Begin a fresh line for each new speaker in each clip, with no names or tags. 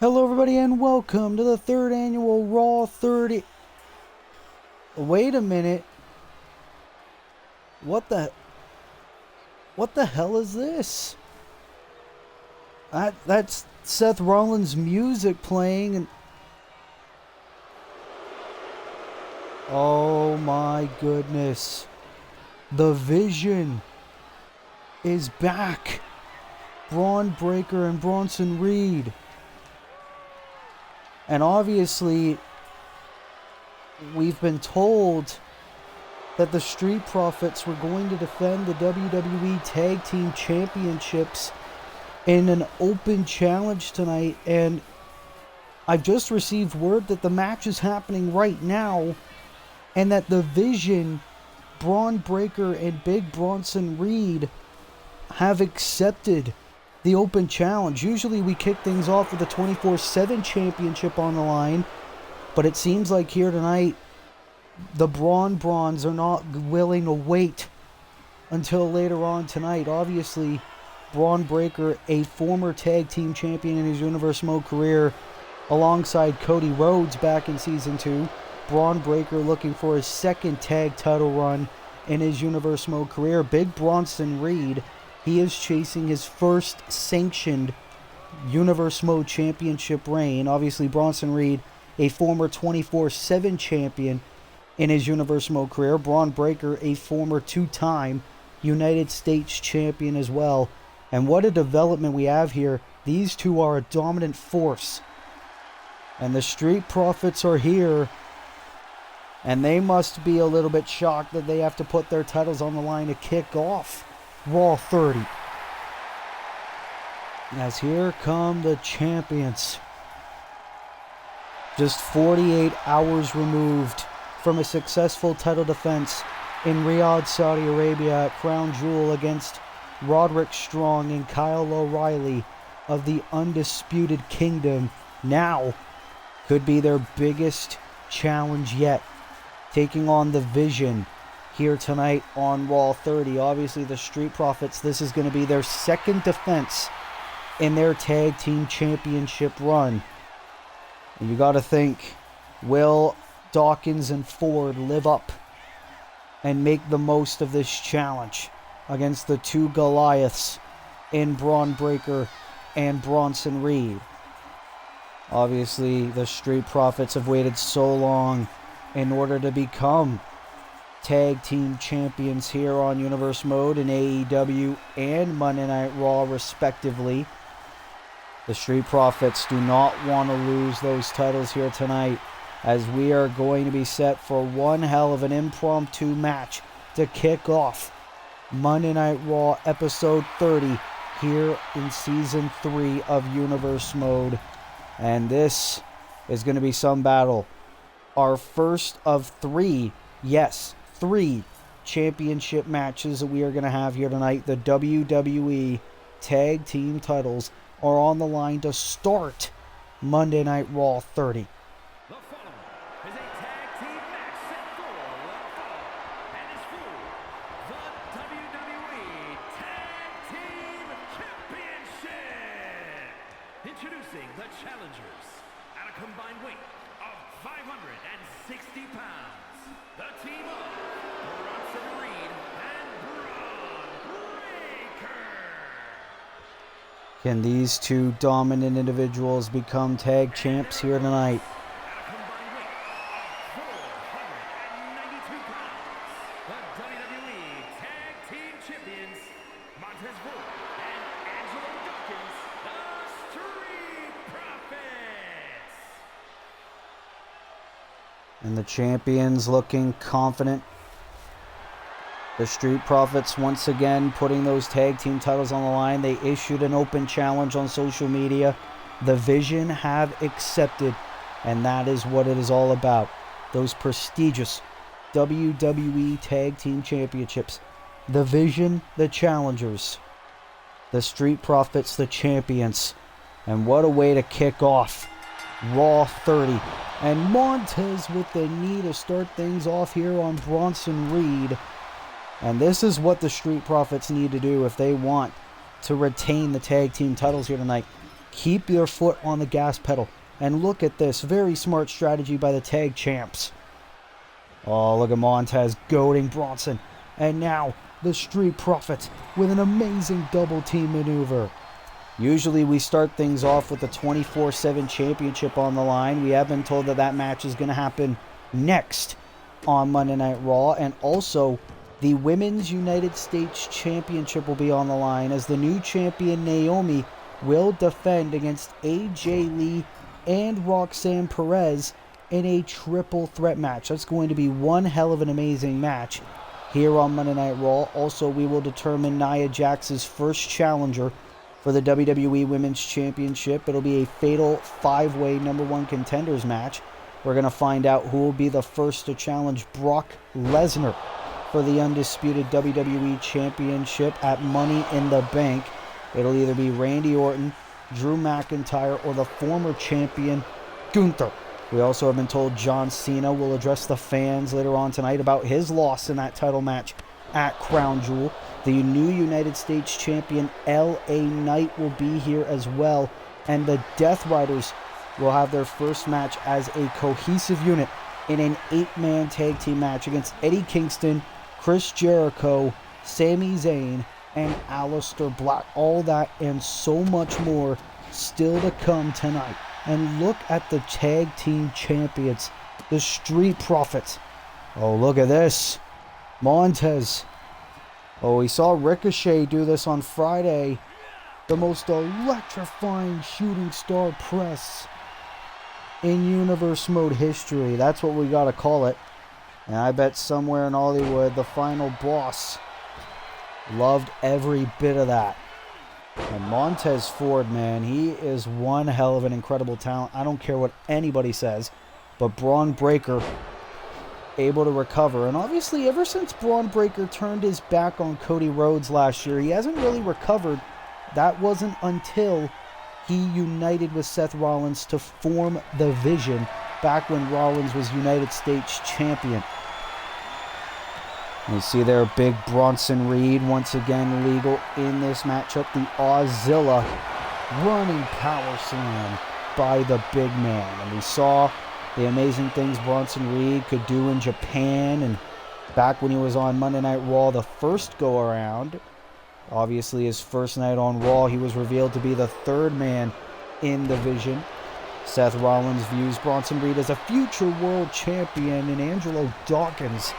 Hello everybody and welcome to the third annual Raw 30. Wait a minute. What the hell is this? That's Seth Rollins' music playing and oh my goodness. The Vision is back. Braun Breaker and Bronson Reed. And obviously, we've been told that the Street Profits were going to defend the WWE Tag Team Championships in an open challenge tonight. And I've just received word that the match is happening right now. And that the Vision, Braun Breaker, and Big Bronson Reed have accepted the open challenge. Usually we kick things off with a 24/7 championship on the line, but it seems like here tonight the Brawns are not willing to wait until later on tonight. Obviously, Braun Breaker, a former tag team champion in his Universe Mode career, alongside Cody Rhodes back in Season 2. Braun Breaker looking for his second tag title run in his Universe Mode career. Big Bronson Reed, he is chasing his first sanctioned Universe Mode Championship reign. Obviously, Bronson Reed, a former 24/7 champion in his Universe Mode career. Braun Breaker, a former two-time United States champion as well. And what a development we have here. These two are a dominant force. And the Street Profits are here. And they must be a little bit shocked that they have to put their titles on the line to kick off Raw 30. As here come the champions. Just 48 hours removed from a successful title defense in Riyadh, Saudi Arabia at Crown Jewel against Roderick Strong and Kyle O'Reilly of the Undisputed Kingdom. Now could be their biggest challenge yet, taking on the Vision here tonight on Raw 30. Obviously, the Street Profits, this is going to be their second defense in their tag team championship run. And you got to think, will Dawkins and Ford live up and make the most of this challenge against the two Goliaths in Braun Breaker and Bronson Reed? Obviously, the Street Profits have waited so long in order to become tag team champions here on Universe Mode in AEW and Monday Night Raw respectively. The Street Profits do not want to lose those titles here tonight, as we are going to be set for one hell of an impromptu match to kick off Monday Night Raw episode 30 here in season 3 of Universe Mode. And this is going to be some battle. Our first of three championship matches that we are going to have here tonight. The WWE Tag Team titles are on the line to start Monday Night Raw 30.
The following is a tag team match set for one fall and is for the WWE Tag Team Championship. Introducing the challengers at a combined weight of 560 pounds. The team of Bronson Reed and Braun Breaker.
Can these two dominant individuals become tag champs here tonight?
At a combined weight of 492 pounds. The WWE Tag Team Champions, Montez Ford and Angelo Dawkins, the Street Profits.
And the champions looking confident. The Street Profits once again putting those tag team titles on the line. They issued an open challenge on social media. The Vision have accepted, and that is what it is all about. Those prestigious WWE Tag Team Championships. The Vision, the challengers. The Street Profits, the champions. And what a way to kick off Raw 30. And Montez with the knee to start things off here on Bronson Reed. And this is what the Street Profits need to do if they want to retain the tag team titles here tonight. keep your foot on the gas pedal. And look at this, very smart strategy by the tag champs. Oh, look at Montez goading Bronson. And now the Street Profits with an amazing double team maneuver. Usually we start things off with the 24/7 championship on the line. We have been told that that match is going to happen next on Monday Night Raw. And also, the Women's United States Championship will be on the line as the new champion Naomi will defend against AJ Lee and Roxanne Perez in a triple threat match. That's going to be one hell of an amazing match here on Monday Night Raw. Also, we will determine Nia Jax's first challenger for the WWE Women's Championship. It'll be a fatal 5-way #1 contenders match. We're going to find out who will be the first to challenge Brock Lesnar for the undisputed WWE Championship at Money in the Bank. It'll either be Randy Orton, Drew McIntyre, or the former champion Gunther. We also have been told John Cena will address the fans later on tonight about his loss in that title match at Crown Jewel. The new United States champion LA Knight will be here as well. And the Death Riders will have their first match as a cohesive unit in an 8-man tag team match against Eddie Kingston, Chris Jericho, Sami Zayn, and Aleister Black. All that and so much more still to come tonight. And look at the tag team champions, the Street Profits. Oh, look at this. Montez. Oh, we saw Ricochet do this on Friday. The most electrifying shooting star press in Universe Mode history. That's what we gotta call it. And I bet somewhere in Hollywood, the final boss loved every bit of that. And Montez Ford, man, he is one hell of an incredible talent. I don't care what anybody says. But Braun Breaker able to recover. And obviously, ever since Braun Breaker turned his back on Cody Rhodes last year, he hasn't really recovered. That wasn't until he united with Seth Rollins to form the Vision back when Rollins was United States champion. You see there, big Bronson Reed once again legal in this matchup. The Auszilla running power slam by the big man. And we saw the amazing things Bronson Reed could do in Japan and back when he was on Monday Night Raw the first go around. Obviously his first night on Raw, he was revealed to be the third man in the Vision. Seth Rollins views Bronson Reed as a future world champion, and Angelo Dawkins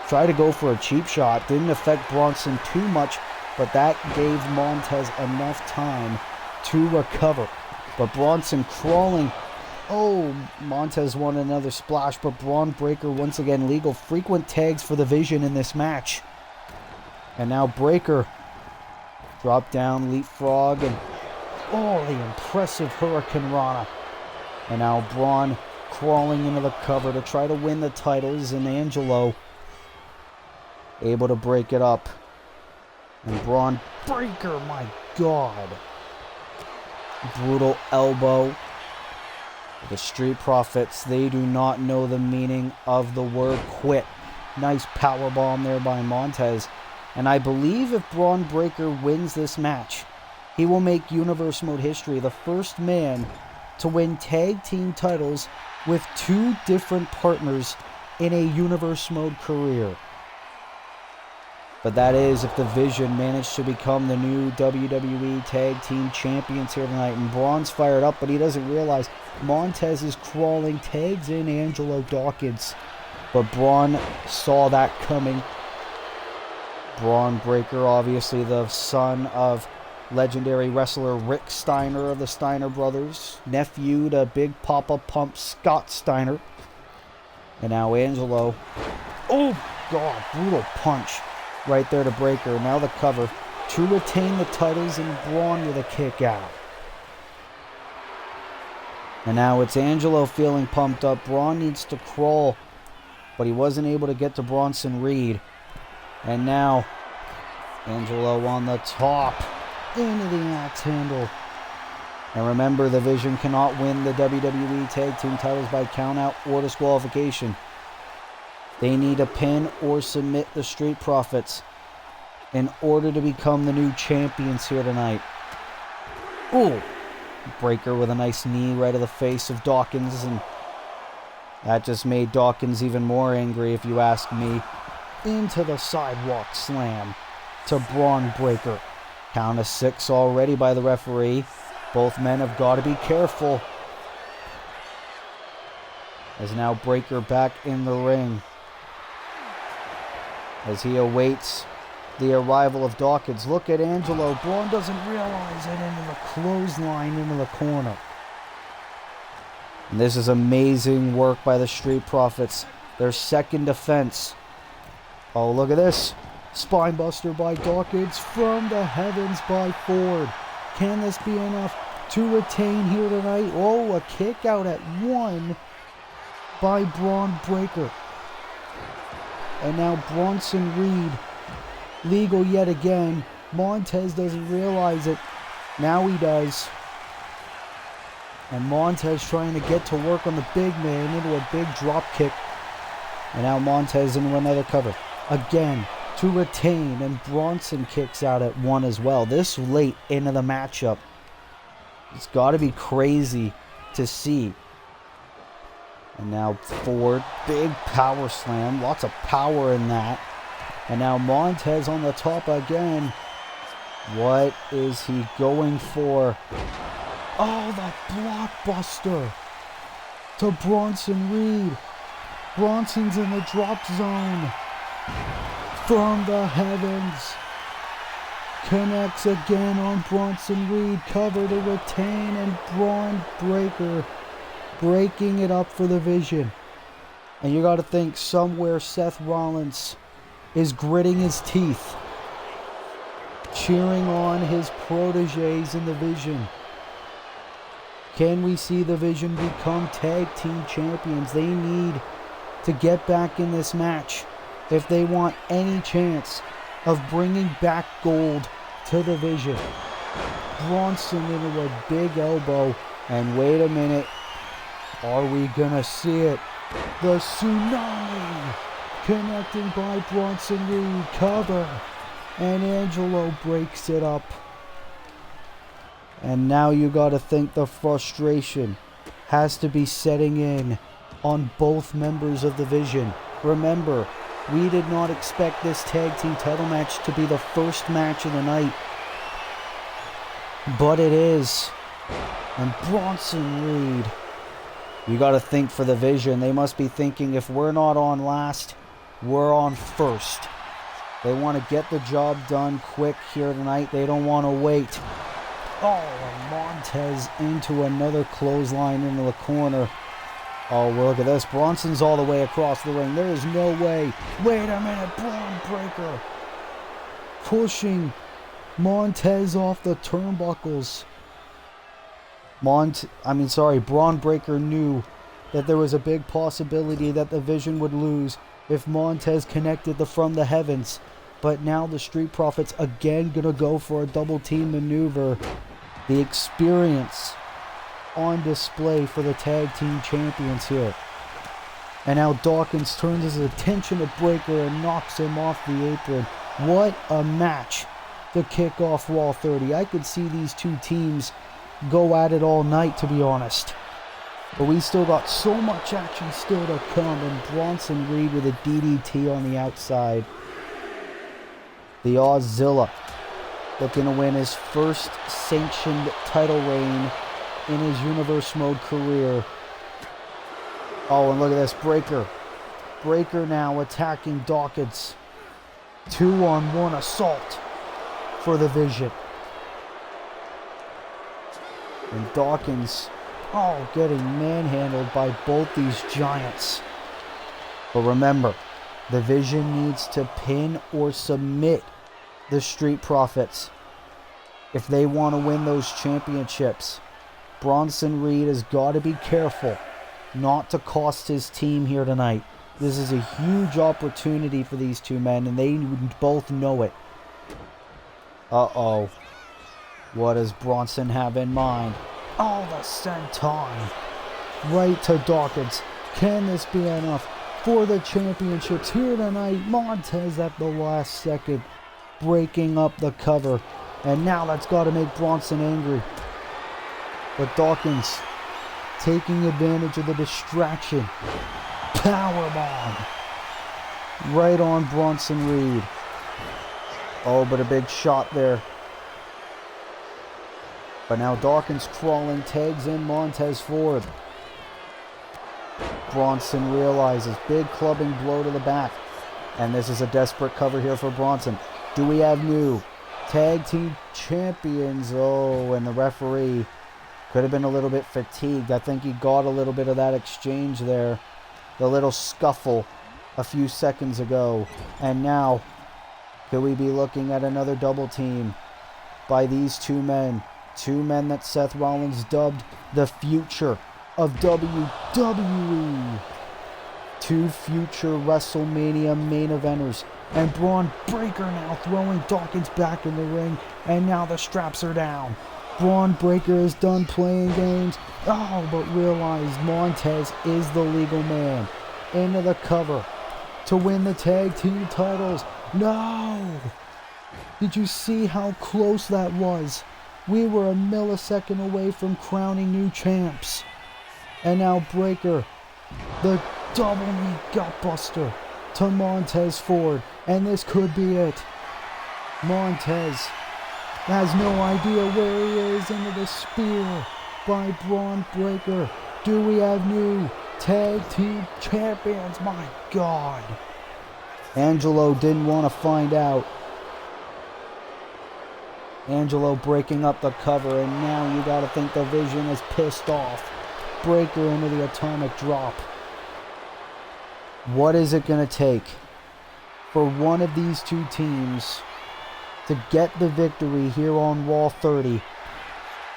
tried to go for a cheap shot. Didn't affect Bronson too much, but that gave Montez enough time to recover. But Bronson crawling. Oh, Montez won another splash, but Braun Breaker once again legal. Frequent tags for the Vision in this match. And now Breaker drop down, leapfrog, and oh, the impressive Hurricane Rana. And now Braun crawling into the cover to try to win the titles, and Angelo able to break it up. And Braun Breaker, my God. Brutal elbow. The Street Profits, they do not know the meaning of the word quit. Nice powerbomb there by Montez. And I believe if Braun Breaker wins this match, he will make Universe Mode history, the first man to win tag team titles with 2 different partners in a Universe Mode career. But that is if the Vision managed to become the new WWE Tag Team Champions here tonight. And Braun's fired up, but he doesn't realize Montez is crawling, tags in Angelo Dawkins. But Braun saw that coming. Braun Breaker, obviously the son of legendary wrestler Rick Steiner of the Steiner Brothers, nephew to Big Papa Pump Scott Steiner. And now Angelo. Oh, God, brutal punch right there to Breaker. Now the cover to retain the titles, and Braun with a kick out. And now it's Angelo feeling pumped up. Braun needs to crawl, but he wasn't able to get to Bronson Reed. And now Angelo on the top into the axe handle. And remember, the Vision cannot win the WWE Tag Team titles by countout or disqualification. They need to pin or submit the Street Profits in order to become the new champions here tonight. Ooh, Breaker with a nice knee right to the face of Dawkins, and that just made Dawkins even more angry, if you ask me. Into the sidewalk slam to Braun Breaker. Count of 6 already by the referee. Both men have got to be careful. As now Breaker back in the ring, as he awaits the arrival of Dawkins. Look at Angelo. Braun doesn't realize it, into the clothesline into the corner. And this is amazing work by the Street Profits. Their second defense. Oh, look at this. Spinebuster by Dawkins from the heavens by Ford. Can this be enough to retain here tonight? Oh, a kick out at 1 by Braun Breaker. And now Bronson Reed, legal yet again. Montez doesn't realize it. Now he does. And Montez trying to get to work on the big man into a big drop kick. And now Montez into another cover. Again, to retain. And Bronson kicks out at 1 as well. This late into the matchup. It's got to be crazy to see. And now Ford, big power slam. Lots of power in that. And now Montez on the top again. What is he going for? Oh, the blockbuster to Bronson Reed. Bronson's in the drop zone. From the heavens. Connects again on Bronson Reed. Cover to retain, and Braun Breaker breaking it up for the Vision. And you got to think somewhere Seth Rollins is gritting his teeth, cheering on his proteges in the Vision. Can we see the Vision become tag team champions? They need to get back in this match if they want any chance of bringing back gold to the Vision. Bronson into a big elbow, and wait a minute, are we gonna see it? The tsunami connecting by Bronson Reed, cover, and Angelo breaks it up. And now you gotta think the frustration has to be setting in on both members of the Vision. Remember, we did not expect this tag team title match to be the first match of the night, but it is. And Bronson Reed, you got to think for the Vision, they must be thinking, if we're not on last, we're on first. They want to get the job done quick here tonight. They don't want to wait. Oh, and Montez into another clothesline into the corner. Oh, well, look at this. Bronson's all the way across the ring. There is no way. Wait a minute. Braun Breaker pushing Montez off the turnbuckles. Braun Breaker knew that there was a big possibility that the Vision would lose if Montez connected from the heavens. But now the Street Profits again gonna go for a double team maneuver. The experience on display for the tag team champions here. And now Dawkins turns his attention to Breaker and knocks him off the apron. What a match to kick off Raw 30. I could see these two teams go at it all night, to be honest. But we still got so much action still to come, and Bronson Reed with a DDT on the outside. The Auszilla looking to win his first sanctioned title reign in his Universe Mode career. Oh, and look at this, Breaker. Breaker now attacking Dawkins. 2-on-1 assault for the Vision. And Dawkins, getting manhandled by both these giants. But remember, the Vision needs to pin or submit the Street Profits if they want to win those championships. Bronson Reed has got to be careful not to cost his team here tonight. This is a huge opportunity for these two men, and they both know it. Uh-oh. What does Bronson have in mind? Oh, the senton. Right to Dawkins. Can this be enough for the championships here tonight? Montez at the last second breaking up the cover. And now that's got to make Bronson angry. But Dawkins taking advantage of the distraction. Powerbomb. Right on Bronson Reed. Oh, but a big shot there. But now Dawkins crawling, tags in Montez Ford. Bronson realizes, big clubbing blow to the back. And this is a desperate cover here for Bronson. Do we have new tag team champions? Oh, and the referee could have been a little bit fatigued. I think he got a little bit of that exchange there. The little scuffle a few seconds ago. And now, could we be looking at another double team by these two men? Two men that Seth Rollins dubbed the future of WWE. Two future WrestleMania main eventers. And Braun Breaker now throwing Dawkins back in the ring. And now the straps are down. Braun Breaker is done playing games. Oh, but realize Montez is the legal man. Into the cover to win the tag team titles. No! Did you see how close that was? We were a millisecond away from crowning new champs. And now Breaker, the double knee gutbuster to Montez Ford. And this could be it. Montez has no idea where he is into the spear by Braun Breaker. Do we have new tag team champions? My God. Angelo didn't want to find out. Angelo breaking up the cover, and now you got to think the Vision is pissed off. Breaker into the atomic drop. What is it going to take for one of these two teams to get the victory here on Raw 30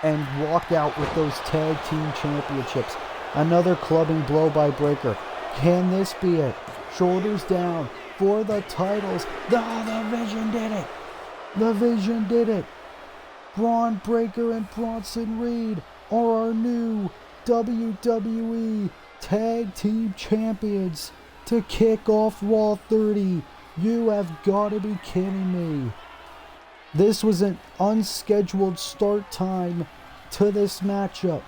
and walk out with those tag team championships? Another clubbing blow by Breaker. Can this be it? Shoulders down for the titles. The Vision did it. The Vision did it. Braun Breaker and Bronson Reed are our new WWE Tag Team Champions to kick off Raw 30. You have got to be kidding me. This was an unscheduled start time to this matchup.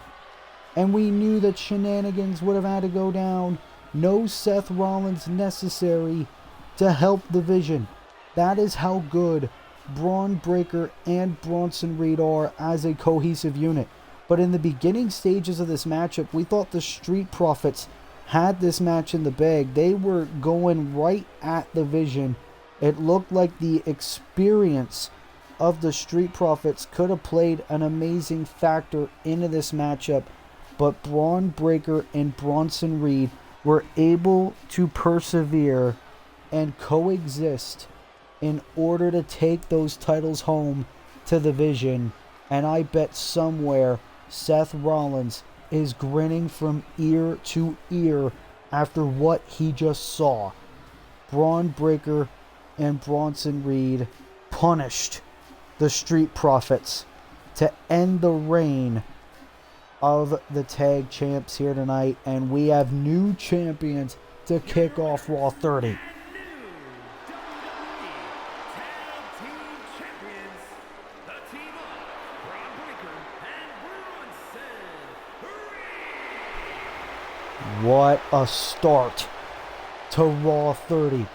And we knew that shenanigans would have had to go down. No Seth Rollins necessary to help the Vision. That is how good Braun Breaker and Bronson Reed are as a cohesive unit. But in the beginning stages of this matchup, we thought the Street Profits had this match in the bag. They were going right at the Vision. It looked like the experience of the Street Profits could have played an amazing factor into this matchup. But Braun Breaker and Bronson Reed were able to persevere and coexist in order to take those titles home to the Vision. And I bet somewhere Seth Rollins is grinning from ear to ear after what he just saw. Braun Breaker and Bronson Reed punished the Street Profits to end the reign of the tag champs here tonight, and we have new champions to kick off Raw 30. What a start to Raw 30.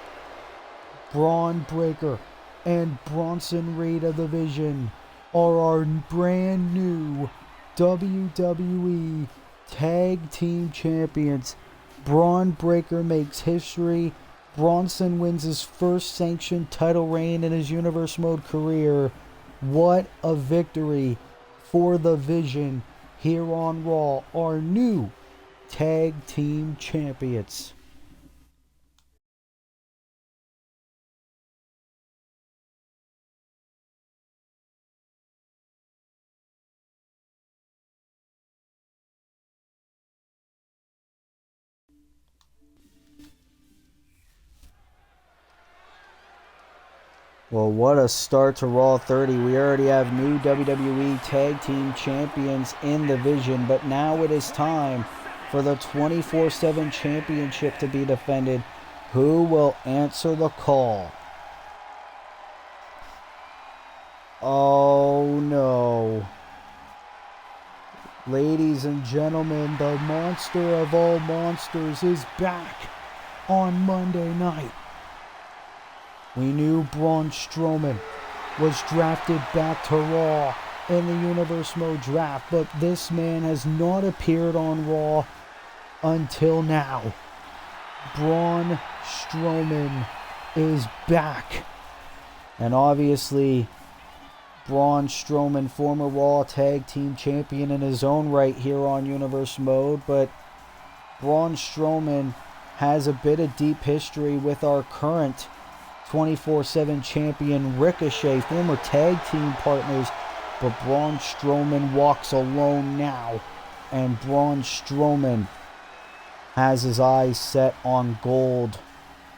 Braun Breaker and Bronson Reed of the Vision are our brand new WWE Tag Team Champions. Braun Breaker makes history. Bronson wins his first sanctioned title reign in his Universe Mode career. What a victory for the Vision here on Raw, our new Tag Team Champions. Well, what a start to Raw 30. We already have new WWE Tag Team Champions in the Vision, but now it is time for the 24/7 Championship to be defended. Who will answer the call? Oh no. Ladies and gentlemen, the monster of all monsters is back on Monday night. We knew Braun Strowman was drafted back to Raw in the Universe Mode draft, but this man has not appeared on Raw until now. Braun Strowman is back. And obviously, Braun Strowman, former Raw Tag Team Champion in his own right here on Universe Mode, but Braun Strowman has a bit of deep history with our current 24/7 champion Ricochet, former tag team partners, but Braun Strowman walks alone now, and Braun Strowman has his eyes set on gold,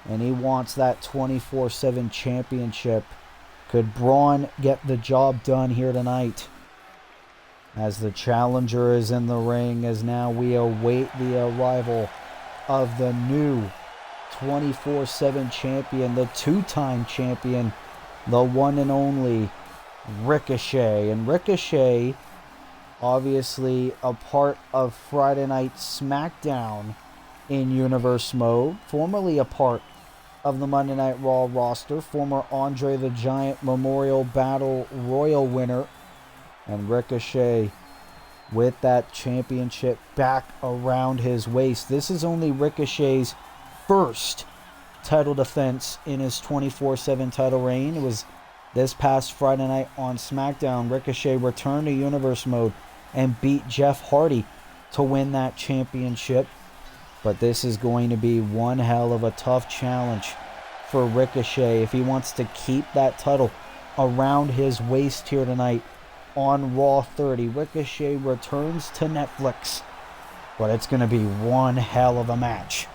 and he wants that 24/7 championship. Could Braun get the job done here tonight? As the challenger is in the ring, as now we await the arrival of the new 24/7 champion, the two-time champion, the one and only Ricochet. And Ricochet, obviously a part of Friday Night SmackDown in Universe Mode, formerly a part of the Monday Night Raw roster, former Andre the Giant Memorial Battle Royal winner, and Ricochet with that championship back around his waist. This is only Ricochet's first title defense in his 24/7 title reign. It was this past Friday night on SmackDown. Ricochet returned to Universe Mode and beat Jeff Hardy to win that championship. But this is going to be one hell of a tough challenge for Ricochet if he wants to keep that title around his waist here tonight on Raw 30. Ricochet returns to Netflix, but it's going to be one hell of a match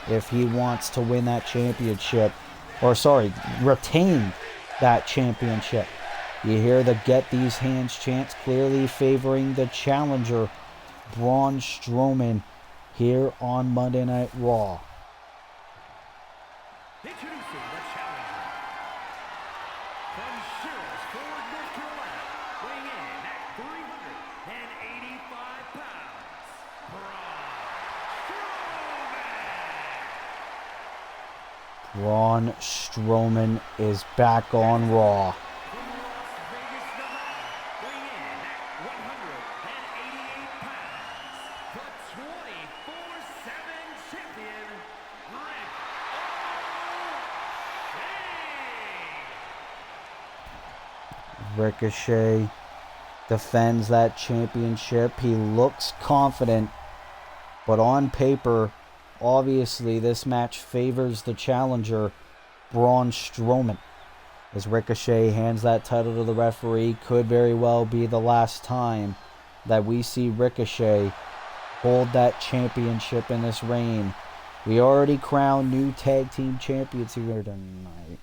if he wants to win that championship, retain that championship. You hear the Get These Hands chants clearly favoring the challenger, Braun Strowman, here on Monday Night Raw.
Introducing the challenger. From Charlottesville, North Carolina, weighing in at 385 pounds, Braun Strowman.
Braun Strowman is back on Raw.
From Las Vegas, Nevada, weighing in at 188 pounds, the 24/7 champion,
Ricochet defends that championship. He looks confident, but on paper, obviously this match favors the challenger, Braun Strowman. As Ricochet hands that title to the referee, could very well be the last time that we see Ricochet hold that championship in this reign. We already crowned new tag team champions here tonight.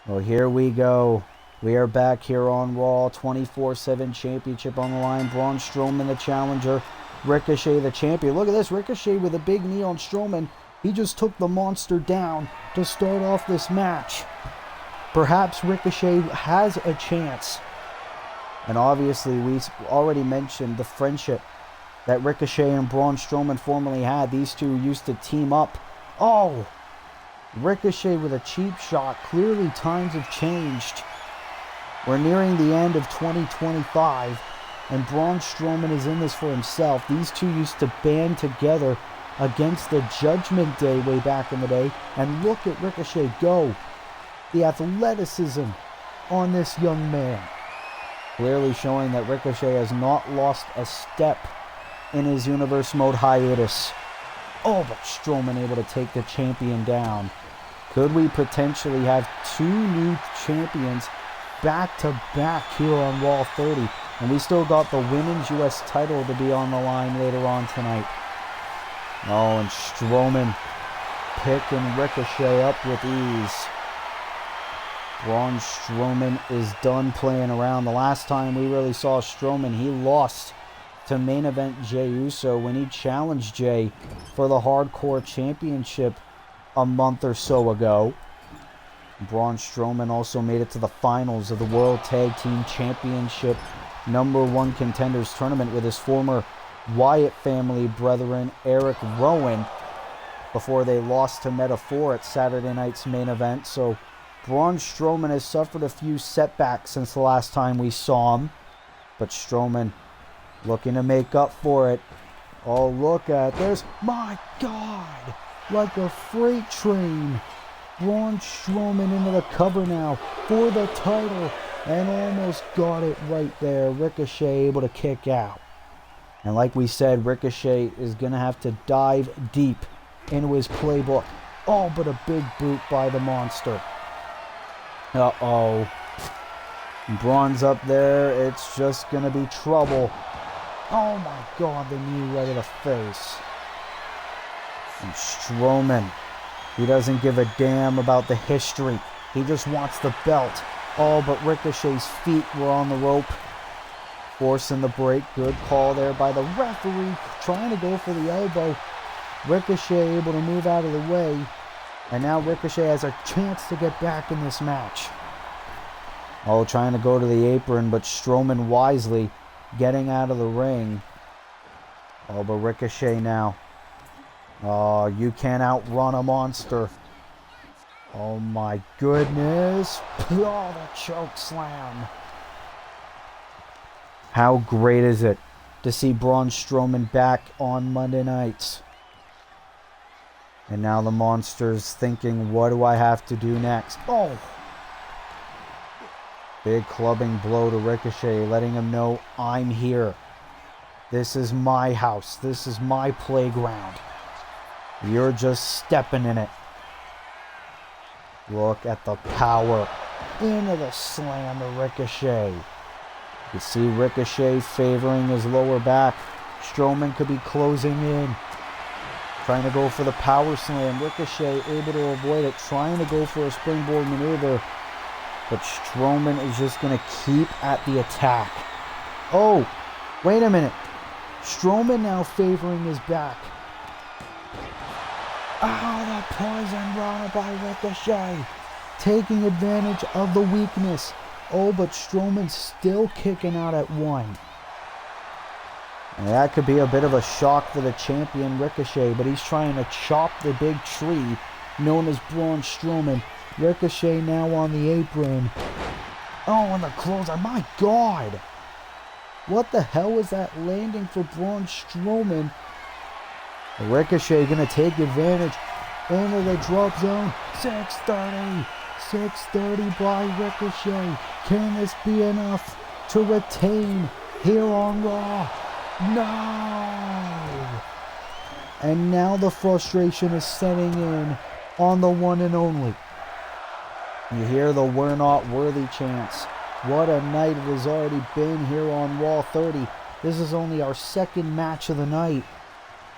Well, here we go. We are back here on Raw. 24/7 championship on the line. Braun Strowman, the challenger. Ricochet, the champion. Look at this. Ricochet with a big knee on Strowman. He just took the monster down to start off this match. Perhaps Ricochet has a chance. And obviously, we already mentioned the friendship that Ricochet and Braun Strowman formerly had. These two used to team up. Oh! Ricochet with a cheap shot. Clearly, times have changed. We're nearing the end of 2025, And Braun Strowman is in this for himself. These two used to band together against the Judgment Day way back in the day. And look at Ricochet go. The athleticism on this young man. Clearly showing that Ricochet has not lost a step in his Universe Mode hiatus. Oh, but Strowman able to take the champion down. Could we potentially have two new champions back to back here on Raw 30? And we still got the Women's US title to be on the line later on tonight. Oh, and Strowman picking Ricochet up with ease. Braun Strowman is done playing around. The last time we really saw Strowman, he lost to main event Jey Uso when he challenged Jey for the Hardcore Championship a month or so ago. Braun Strowman also made it to the finals of the World Tag Team Championship #1 Contenders Tournament with his former Wyatt family brethren Eric Rowan before they lost to Metaphor at Saturday night's main event. So Braun Strowman has suffered a few setbacks since the last time we saw him, but Strowman looking to make up for it. Oh, look at this. My God! Like a freight train. Braun Strowman into the cover now for the title. And almost got it right there. Ricochet able to kick out. And like we said, Ricochet is going to have to dive deep into his playbook. Oh, but a big boot by the monster. Uh-oh. Braun's up there. It's just going to be trouble. Oh my God, the knee right to the face. And Strowman, he doesn't give a damn about the history. He just wants the belt. Oh, but Ricochet's feet were on the rope. Forcing the break. Good call there by the referee. Trying to go for the elbow. Ricochet able to move out of the way. And now Ricochet has a chance to get back in this match. Oh, trying to go to the apron, but Strowman wisely getting out of the ring. Oh, but Ricochet now. Oh, you can't outrun a monster. Oh my goodness. Oh, the choke slam. How great is it to see Braun Strowman back on Monday nights? And now the monster's thinking, what do I have to do next? Oh! Big clubbing blow to Ricochet, letting him know, I'm here. This is my house. This is my playground. You're just stepping in it. Look at the power. Into the slam to Ricochet. You see Ricochet favoring his lower back. Strowman could be closing in. Trying to go for the power slam. Ricochet able to avoid it. Trying to go for a springboard maneuver. But Strowman is just going to keep at the attack. Oh, wait a minute. Strowman now favoring his back. Oh, the poison runner by Ricochet. Taking advantage of the weakness. Oh, but Strowman's still kicking out at one. And that could be a bit of a shock for the champion Ricochet, but he's trying to chop the big tree known as Braun Strowman. Ricochet now on the apron. Oh, and the closer. My God. What the hell was that landing for Braun Strowman? Ricochet going to take advantage into the drop zone. 630. 630 by Ricochet. Can this be enough to retain here on Raw? No! And now the frustration is setting in on the one and only. You hear the "we're not worthy" chants. What a night it has already been here on Raw 30. This is only our second match of the night.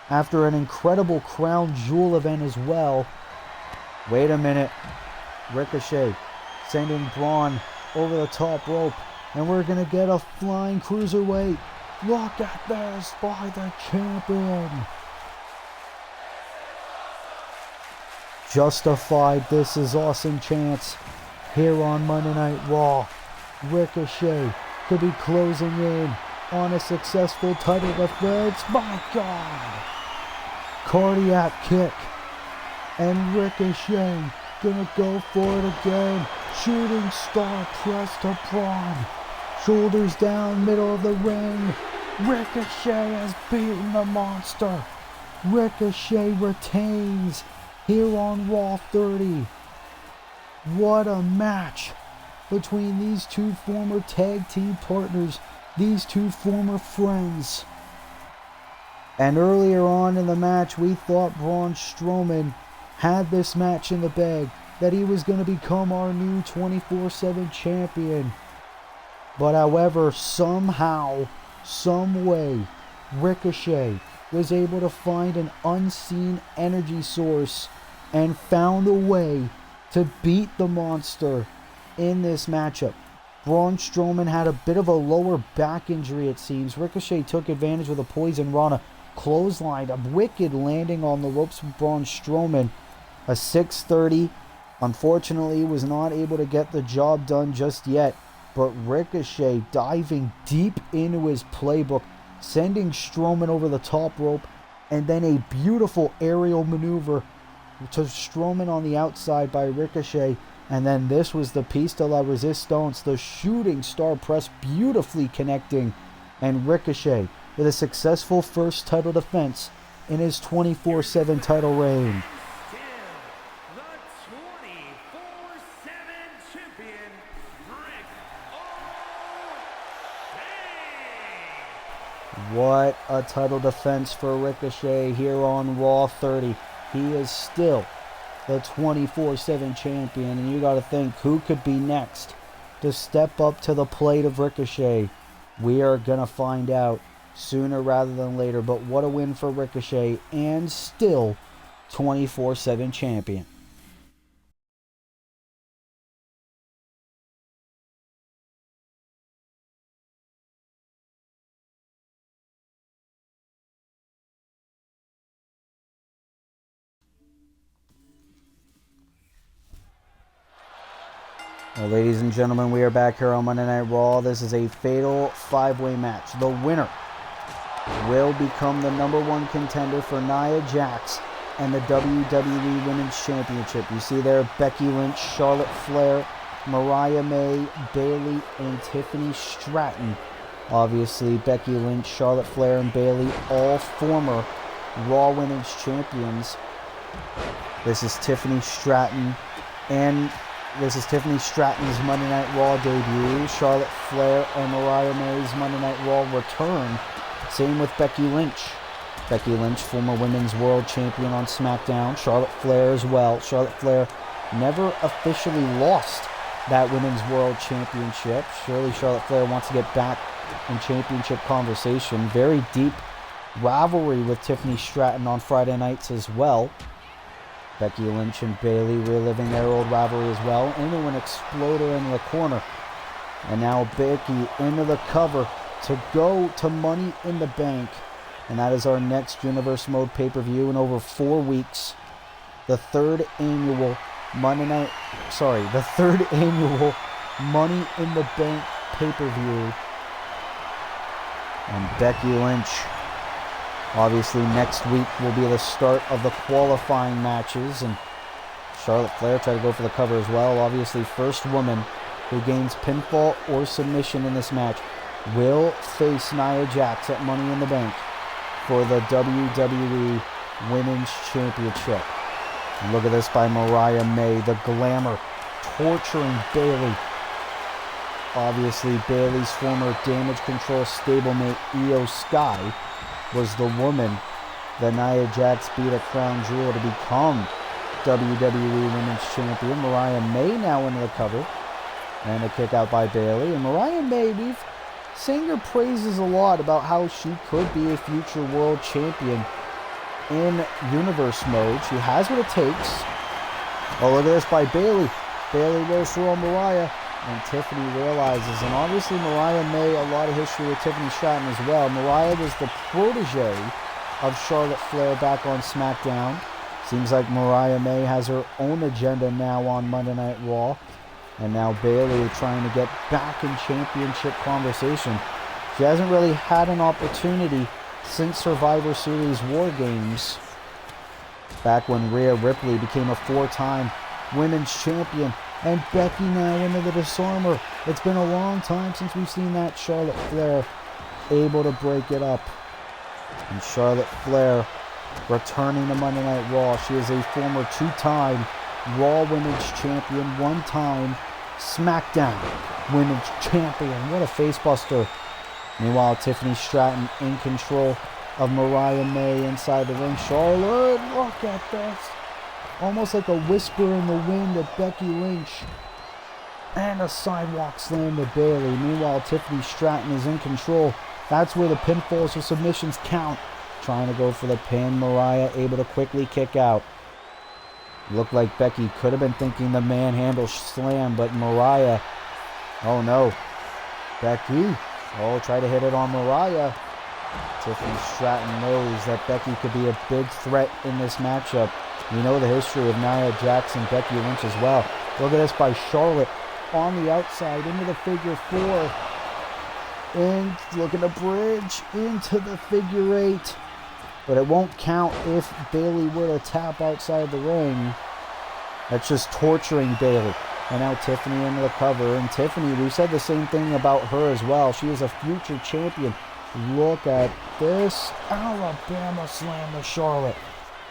After an incredible Crown Jewel event as well. Wait a minute. Ricochet sending Braun over the top rope. And we're going to get a flying cruiserweight. Look at this by the champion. Justified. This is awesome chance here on Monday Night Raw. Ricochet could be closing in on a successful title defense. My God. Cardiac kick. And Ricochet gonna go for it again. Shooting star press to Braun. Shoulders down, middle of the ring. Ricochet has beaten the monster. Ricochet retains here on Raw 30. What a match between these two former tag team partners, these two former friends. And earlier on in the match, we thought Braun Strowman had this match in the bag, that he was going to become our new 24/7 champion. But however, somehow, some way, Ricochet was able to find an unseen energy source and found a way to beat the monster in this matchup. Braun Strowman had a bit of a lower back injury, it seems. Ricochet took advantage with a Poison Rana clothesline, a wicked landing on the ropes from Braun Strowman. A 630, unfortunately, was not able to get the job done just yet. But Ricochet diving deep into his playbook, sending Strowman over the top rope, and then a beautiful aerial maneuver to Strowman on the outside by Ricochet. And then this was the piece de la resistance, the shooting star press, beautifully connecting. And Ricochet with a successful first title defense in his 24/7 title reign. What a title defense for Ricochet here on Raw 30. He is still the 24/7 champion, and you got to think, who could be next to step up to the plate of Ricochet? We are going to find out sooner rather than later, but what a win for Ricochet, and still 24/7 champion. Well, ladies and gentlemen, we are back here on Monday Night Raw. This is a fatal 5-way match. The winner will become the #1 contender for Nia Jax and the WWE Women's Championship. You see there Becky Lynch, Charlotte Flair, Mariah May, Bayley, and Tiffany Stratton. Obviously, Becky Lynch, Charlotte Flair, and Bayley, all former Raw Women's Champions. This is Tiffany Stratton, and this is Tiffany Stratton's Monday Night Raw debut. Charlotte Flair and Mariah May's Monday Night Raw return. Same with Becky Lynch. Becky Lynch, former Women's World Champion on SmackDown. Charlotte Flair as well. Charlotte Flair never officially lost that Women's World Championship. Surely Charlotte Flair wants to get back in championship conversation. Very deep rivalry with Tiffany Stratton on Friday nights as well. Becky Lynch and Bayley reliving their old rivalry as well. Into an exploder in the corner. And now Becky into the cover to go to Money in the Bank. And that is our next Universe Mode pay-per-view in over 4 weeks. The third annual Money in the Bank pay-per-view. And Becky Lynch, obviously next week will be the start of the qualifying matches, and Charlotte Flair tried to go for the cover as well. Obviously, first woman who gains pinfall or submission in this match will face Nia Jax at Money in the Bank for the WWE Women's Championship. And look at this by Mariah May, the glamour, torturing Bayley. Obviously, Bayley's former Damage Control stablemate Io Sky was the woman that Nia Jax beat at Crown Jewel to become WWE Women's Champion. Mariah May now into the cover. And a kick out by Bayley. And Mariah May, we've sang her praises a lot about how she could be a future world champion in Universe Mode. She has what it takes. Oh, look at this by Bayley. Bayley goes through on Mariah. And Tiffany realizes, and obviously Mariah May, a lot of history with Tiffany Stratton as well. Mariah was the protege of Charlotte Flair back on SmackDown. Seems like Mariah May has her own agenda now on Monday Night Raw. And now Bayley trying to get back in championship conversation. She hasn't really had an opportunity since Survivor Series War Games. Back when Rhea Ripley became a 4-time Women's Champion. And Becky now into the disarmer. It's been a long time since we've seen that. Charlotte Flair able to break it up. And Charlotte Flair returning to Monday Night Raw. She is a former two-time Raw Women's Champion, one-time SmackDown Women's Champion. What a facebuster. Meanwhile, Tiffany Stratton in control of Mariah May inside the ring. Charlotte, look at this. Almost like a whisper in the wind of Becky Lynch. And a sidewalk slam to Bayley. Meanwhile, Tiffany Stratton is in control. That's where the pinfalls or submissions count. Trying to go for the pin. Mariah able to quickly kick out. Looked like Becky could have been thinking the manhandle slam, but Mariah, oh no. Becky, oh, try to hit it on Mariah. Tiffany Stratton knows that Becky could be a big threat in this matchup. We know the history of Nia Jax and Becky Lynch as well. Look at this by Charlotte on the outside into the figure four. And look at the bridge into the figure eight. But it won't count if Bayley were to tap outside the ring. That's just torturing Bayley. And now Tiffany into the cover. And Tiffany, we said the same thing about her as well. She is a future champion. Look at this. Alabama slam to Charlotte.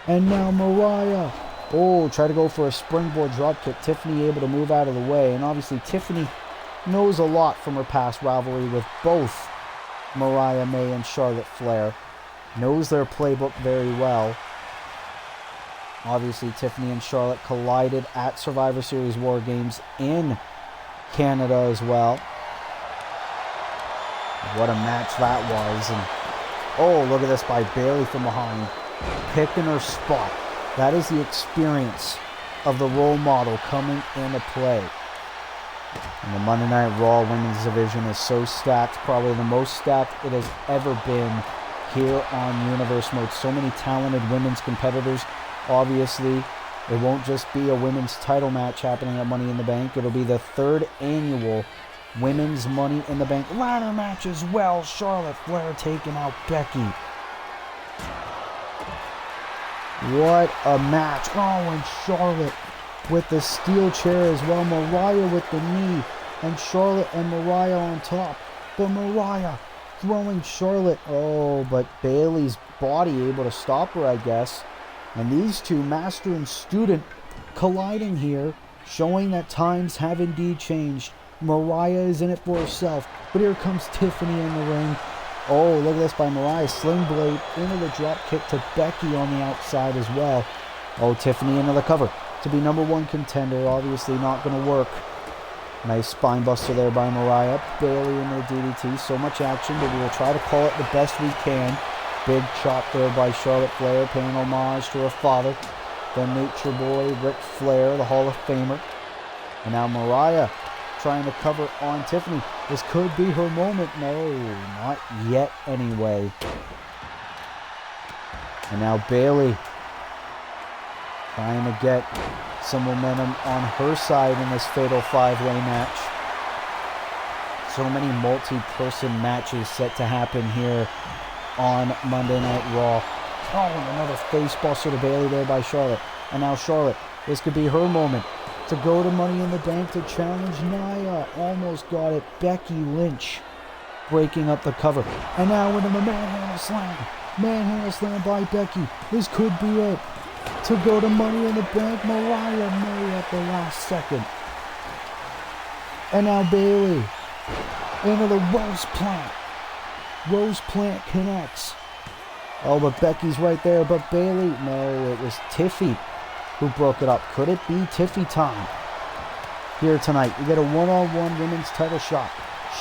And now Mariah. Oh, try to go for a springboard dropkick. Tiffany able to move out of the way. And obviously Tiffany knows a lot from her past rivalry with both Mariah May and Charlotte Flair. Knows their playbook very well. Obviously, Tiffany and Charlotte collided at Survivor Series War Games in Canada as well. What a match that was. And oh, look at this by Bayley from behind. Picking her spot. That is the experience of the role model coming into play. And the Monday Night Raw Women's Division is so stacked. Probably the most stacked it has ever been here on Universe Mode. So many talented women's competitors. Obviously, it won't just be a women's title match happening at Money in the Bank. It'll be the third annual Women's Money in the Bank ladder match as well. Charlotte Flair taking out Becky. What a match. Oh, and Charlotte with the steel chair as well. Mariah with the knee. And Charlotte and Mariah on top. But Mariah throwing Charlotte. Oh, but Bayley's body able to stop her, I guess. And these two, master and student, colliding here, showing that times have indeed changed. Mariah is in it for herself, but here comes Tiffany in the ring. Oh, look at this by Mariah. Sling blade into the drop kick to Becky on the outside as well. Oh, Tiffany into the cover to be number one contender. Obviously not going to work. Nice spine buster there by Mariah. Bayley into the DDT. So much action, but we will try to call it the best we can. Big chop there by Charlotte Flair, paying homage to her father, the Nature Boy, Ric Flair, the Hall of Famer. And now Mariah trying to cover on Tiffany. This could be her moment. No, not yet anyway. And now Bayley trying to get some momentum on her side in this fatal five-way match. So many multi-person matches set to happen here on Monday Night Raw. Oh, and another face buster to Bayley there by Charlotte. And now Charlotte, this could be her moment to go to Money in the Bank to challenge Nia. Almost got it. Becky Lynch breaking up the cover. And now into the manhandle slam. Manhandle slam by Becky. This could be it. To go to Money in the Bank, Mariah May at the last second. And now Bayley into the Rose Plant. Rose Plant connects. Oh, but Becky's right there. But Bayley, no, it was Tiffy who broke it up. Could it be Tiffy time here tonight? You get a one-on-one women's title shot.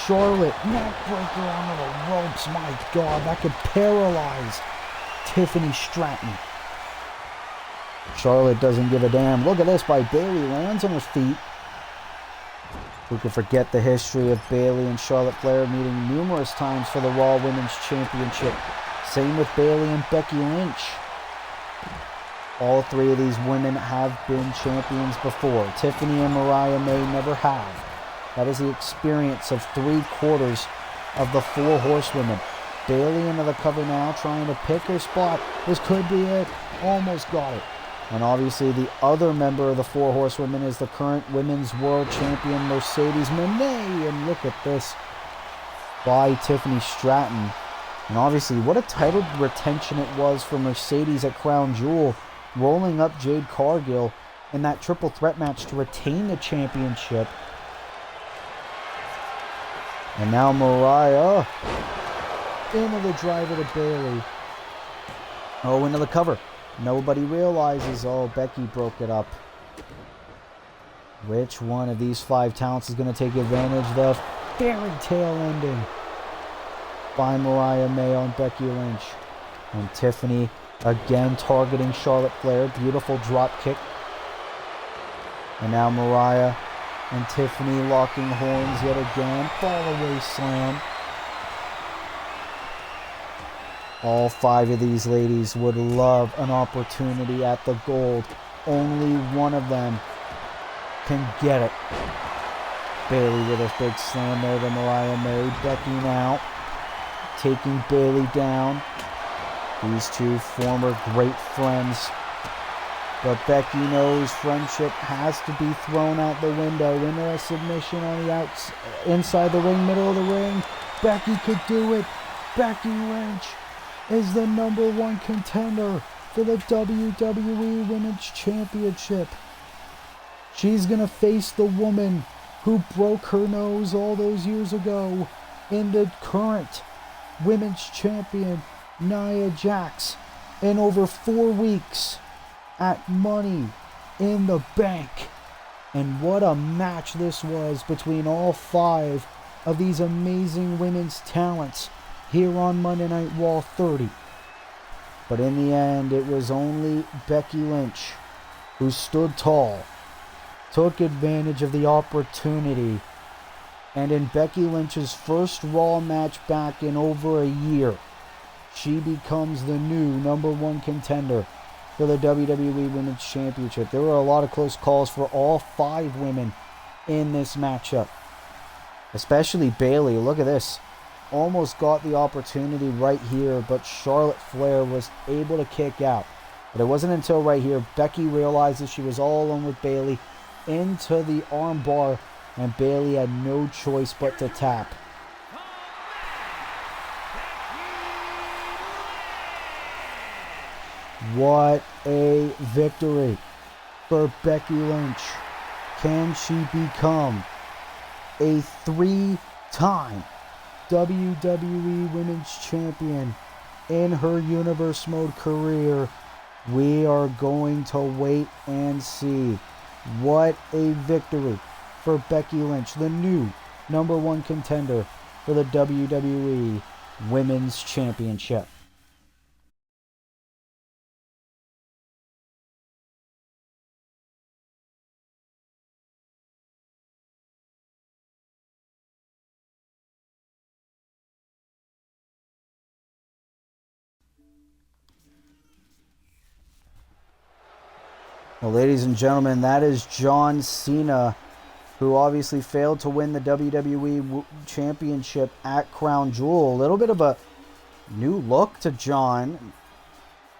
Charlotte, neckbreaker onto the ropes. My God, that could paralyze Tiffany Stratton. Charlotte doesn't give a damn. Look at this by Bayley. Lands on her feet. Who could forget the history of Bayley and Charlotte Flair meeting numerous times for the Raw Women's Championship. Same with Bayley and Becky Lynch. All three of these women have been champions before. Tiffany and Mariah May never have. That is the experience of 3/4 of the 4 horsewomen. Bayley into the cover now, trying to pick her spot. This could be it. Almost got it. And obviously the other member of the Four Horsewomen is the current Women's World Champion, Mercedes Moné. And look at this by Tiffany Stratton. And obviously, what a title retention it was for Mercedes at Crown Jewel, rolling up Jade Cargill in that triple threat match to retain the championship. And now Mariah into the driver to Bayley. Oh, into the cover. Nobody realizes, oh, Becky broke it up. Which one of these 5 talents is going to take advantage of the fairy tale ending by Mariah May on Becky Lynch? And Tiffany again targeting Charlotte Flair. Beautiful drop kick. And now Mariah and Tiffany locking horns yet again. Fall away slam. All 5 of these ladies would love an opportunity at the gold. Only one of them can get it. Bayley with a big slam there to Mariah May. Becky now taking Bayley down. These two former great friends. But Becky knows friendship has to be thrown out the window. Into a submission on the inside the ring, middle of the ring. Becky could do it. Becky Lynch is the #1 contender for the WWE Women's Championship. She's going to face the woman who broke her nose all those years ago in the current Women's Champion, Nia Jax, in over 4 weeks at Money in the Bank. And what a match this was between all 5 of these amazing women's talents here on Monday Night Raw 30. But in the end, it was only Becky Lynch who stood tall, took advantage of the opportunity, and in Becky Lynch's first Raw match back in over a year, she becomes the new #1 contender for the WWE Women's Championship. There were a lot of close calls for all 5 women in this matchup, especially Bayley. Look at this. Almost got the opportunity right here, but Charlotte Flair was able to kick out. But it wasn't until right here Becky realizes she was all alone with Bayley into the arm bar, and Bayley had no choice but to tap. What a victory for Becky Lynch. Can she become a 3-time WWE Women's Champion in her Universe Mode career? We are going to wait and see. What a victory for Becky Lynch, the new #1 contender for the WWE Women's Championship. Well, ladies and gentlemen, that is John Cena, who obviously failed to win the WWE Championship at Crown Jewel. A little bit of a new look to John.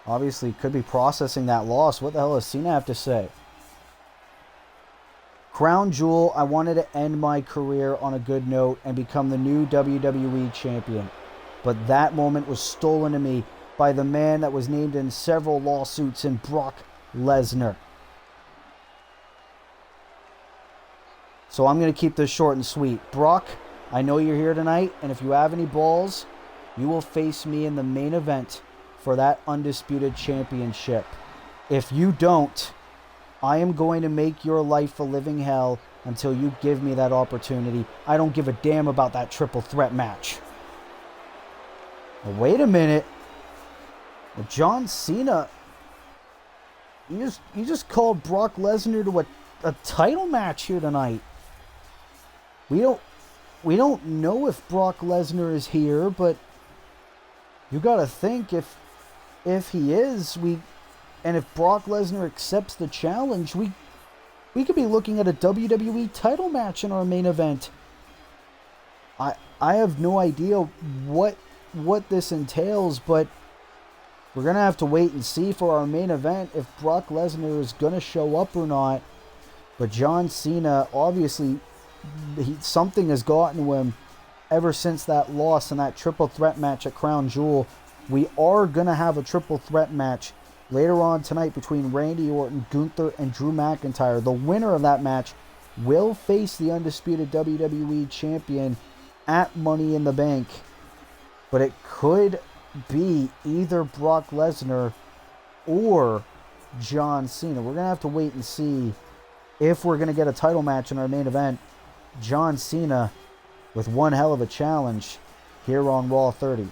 Obviously, could be processing that loss. What the hell does Cena have to say? Crown Jewel, I wanted to end my career on a good note and become the new WWE Champion. But that moment was stolen to me by the man that was named in several lawsuits in Brock Lesnar. So I'm going to keep this short and sweet. Brock, I know you're here tonight, and if you have any balls, you will face me in the main event for that Undisputed Championship. If you don't, I am going to make your life a living hell until you give me that opportunity. I don't give a damn about that triple threat match. Well, wait a minute. Well, John Cena, you just called Brock Lesnar to a title match here tonight. We don't know if Brock Lesnar is here, but you got to think if he is, and if Brock Lesnar accepts the challenge, we could be looking at a WWE title match in our main event. I have no idea what this entails, but We're going to have to wait and see for our main event if Brock Lesnar is going to show up or not. But John Cena, obviously, something has gotten to him ever since that loss in that triple threat match at Crown Jewel. We are going to have a triple threat match later on tonight between Randy Orton, Gunther, and Drew McIntyre. The winner of that match will face the undisputed WWE Champion at Money in the Bank. But it could be either Brock Lesnar or John Cena. We're going to have to wait and see if we're going to get a title match in our main event. John Cena with one hell of a challenge here on Raw 30.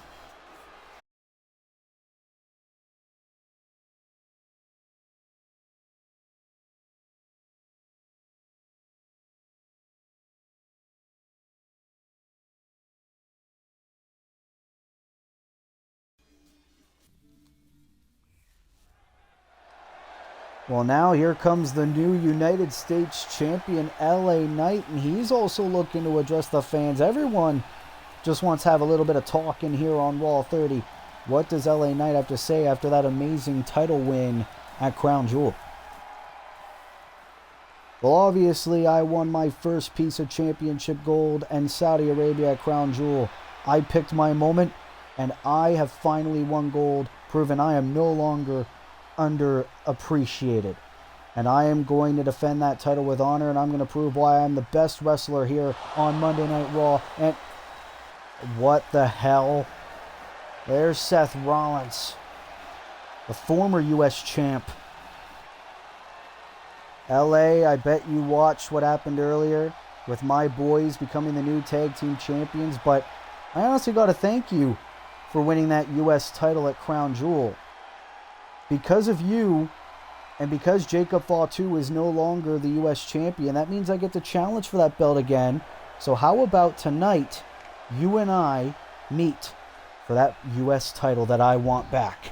Well, now here comes the new United States Champion, LA Knight, and he's also looking to address the fans. Everyone just wants to have a little bit of talking here on Raw 30. What does LA Knight have to say after that amazing title win at Crown Jewel? Well, obviously, I won my first piece of championship gold and Saudi Arabia at Crown Jewel. I picked my moment, and I have finally won gold, proving I am no longer underappreciated. And I am going to defend that title with honor, and I'm going to prove why I'm the best wrestler here on Monday Night Raw. And what the hell? There's Seth Rollins, the former U.S. champ. LA, I bet you watched what happened earlier with my boys becoming the new tag team champions, but I honestly got to thank you for winning that U.S. title at Crown Jewel. Because of you, and because Jacob Fatu is no longer the U.S. champion, that means I get to challenge for that belt again. So how about tonight, you and I meet for that U.S. title that I want back?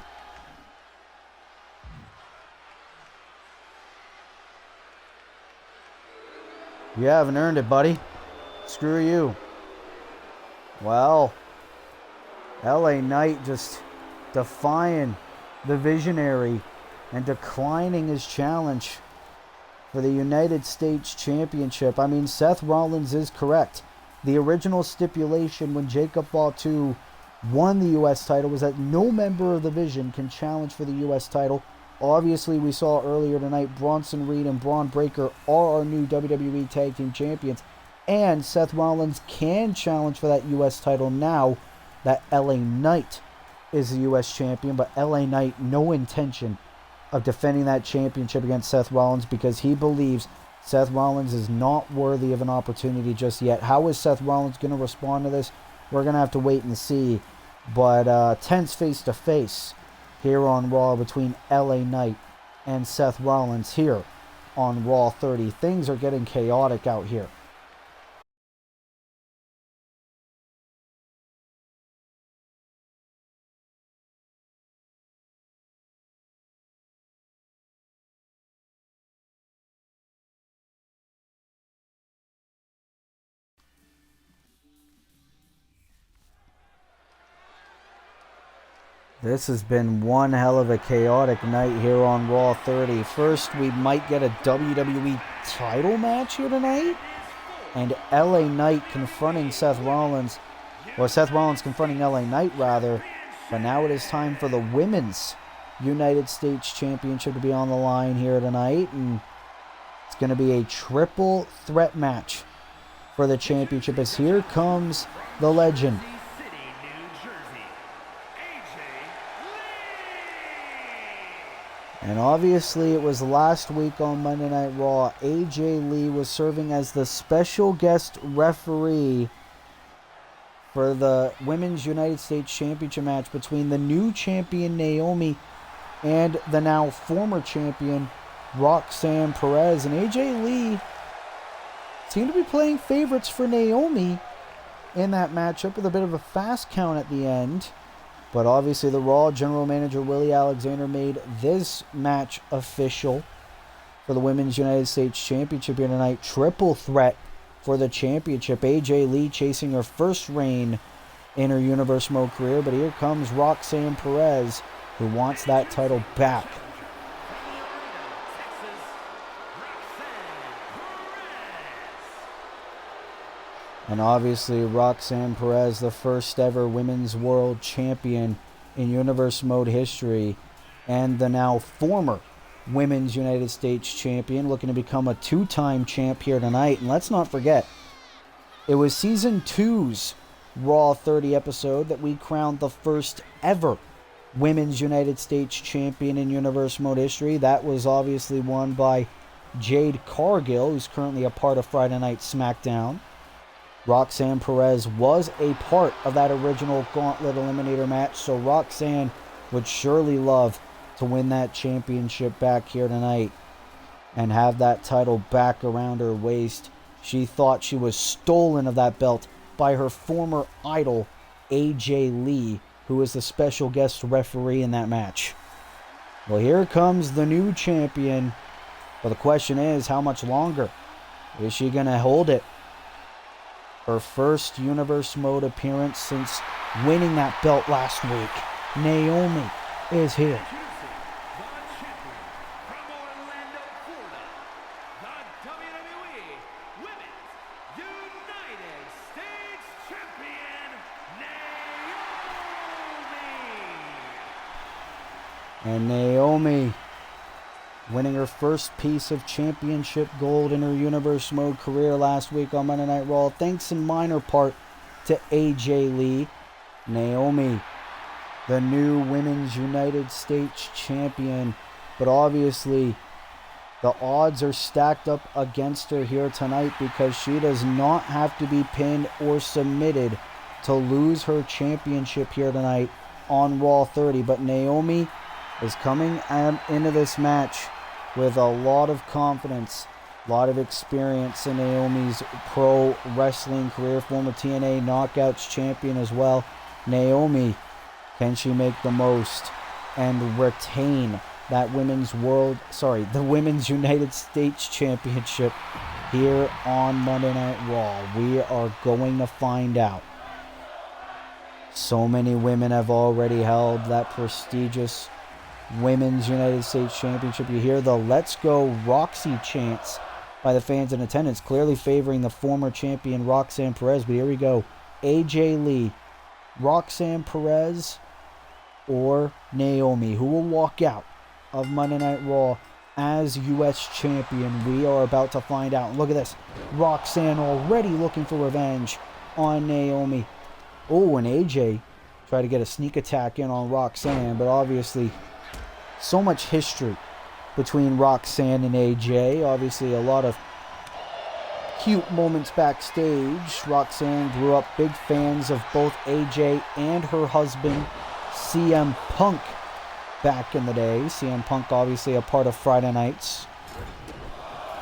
You haven't earned it, buddy. Screw you. Well, LA Knight just defying the visionary and declining his challenge for the United States Championship. I mean, Seth Rollins is correct. The original stipulation when Jacob Fatu won the U.S. title was that no member of the division can challenge for the U.S. title. Obviously, we saw earlier tonight Bronson Reed and Braun Breaker are our new WWE Tag Team Champions, and Seth Rollins can challenge for that U.S. title now that LA Knight is the U.S. champion, but LA Knight no intention of defending that championship against Seth Rollins because he believes Seth Rollins is not worthy of an opportunity just yet. How is Seth Rollins going to respond to this? We're going to have to wait and see. But tense face-to-face here on Raw between LA Knight and Seth Rollins here on Raw 30. Things are getting chaotic out here. This has been one hell of a chaotic night here on Raw 30. First, we might get a WWE title match here tonight. And LA Knight confronting Seth Rollins. Or Seth Rollins confronting LA Knight, rather. But now it is time for the Women's United States Championship to be on the line here tonight. And it's going to be a triple threat match for the championship. As here comes the legend. And obviously it was last week on Monday Night Raw. AJ Lee was serving as the special guest referee for the Women's United States Championship match between the new champion Naomi and the now former champion Roxanne Perez. And AJ Lee seemed to be playing favorites for Naomi in that matchup with a bit of a fast count at the end. But obviously the Raw General Manager Willie Alexander made this match official for the Women's United States Championship here tonight. Triple threat for the championship. AJ Lee chasing her first reign in her Universe Mode career. But here comes Roxanne Perez who wants that title back. And obviously Roxanne Perez, the first ever women's world champion in Universe Mode history, and the now former women's United States champion, looking to become a two-time champ here tonight. And let's not forget, it was Season 2's Raw 30 episode that we crowned the first ever women's United States champion in Universe Mode history. That was obviously won by Jade Cargill, who's currently a part of Friday Night SmackDown. Roxanne Perez was a part of that original Gauntlet Eliminator match, so Roxanne would surely love to win that championship back here tonight and have that title back around her waist. She thought she was stolen of that belt by her former idol, AJ Lee, who was the special guest referee in that match. Well, here comes the new champion, but the question is, how much longer is she going to hold it? Her first Universe Mode appearance since winning that belt last week. Naomi is here.
Introducing the champion from Orlando, Florida, the WWE Women's United States Champion, Naomi.
And Naomi winning her first piece of championship gold in her Universe Mode career last week on Monday Night Raw, thanks in minor part to AJ Lee. Naomi, the new Women's United States Champion, but obviously the odds are stacked up against her here tonight because she does not have to be pinned or submitted to lose her championship here tonight on Raw 30. But Naomi is coming into this match with a lot of confidence, a lot of experience in Naomi's pro wrestling career, former TNA Knockouts champion as well. Naomi, can she make the most and retain that the Women's United States Championship here on Monday Night Raw? We are going to find out. So many women have already held that prestigious Women's United States Championship. You hear the "Let's Go Roxy" chants by the fans in attendance, clearly favoring the former champion Roxanne Perez. But here we go. AJ Lee, Roxanne Perez, or Naomi? Who will walk out of Monday Night Raw as U.S. champion? We are about to find out. And look at this. Roxanne already looking for revenge on Naomi. Oh, and AJ tried to get a sneak attack in on Roxanne, but obviously so much history between Roxanne and AJ. Obviously a lot of cute moments backstage. Roxanne grew up big fans of both AJ and her husband CM Punk back in the day. CM Punk obviously a part of Friday Nights,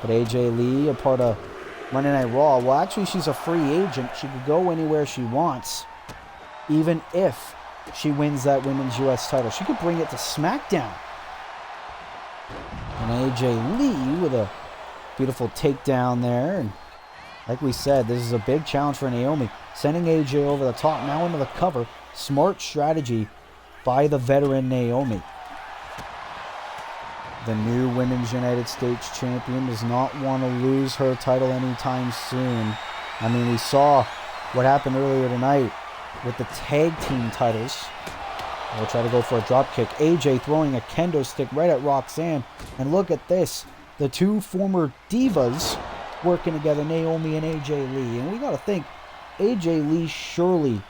but AJ Lee a part of Monday Night Raw. Well, actually she's a free agent. She could go anywhere she wants, even if she wins that Women's US title. She could bring it to SmackDown. And AJ Lee with a beautiful takedown there. And like we said, this is a big challenge for Naomi. Sending AJ over the top, now into the cover. Smart strategy by the veteran Naomi. The new Women's United States Champion does not want to lose her title anytime soon. I mean, we saw what happened earlier tonight with the tag team titles. We'll try to go for a drop kick. AJ throwing a kendo stick right at Roxanne. And look at this. The two former divas working together, Naomi and AJ Lee. And we got to think, AJ Lee surely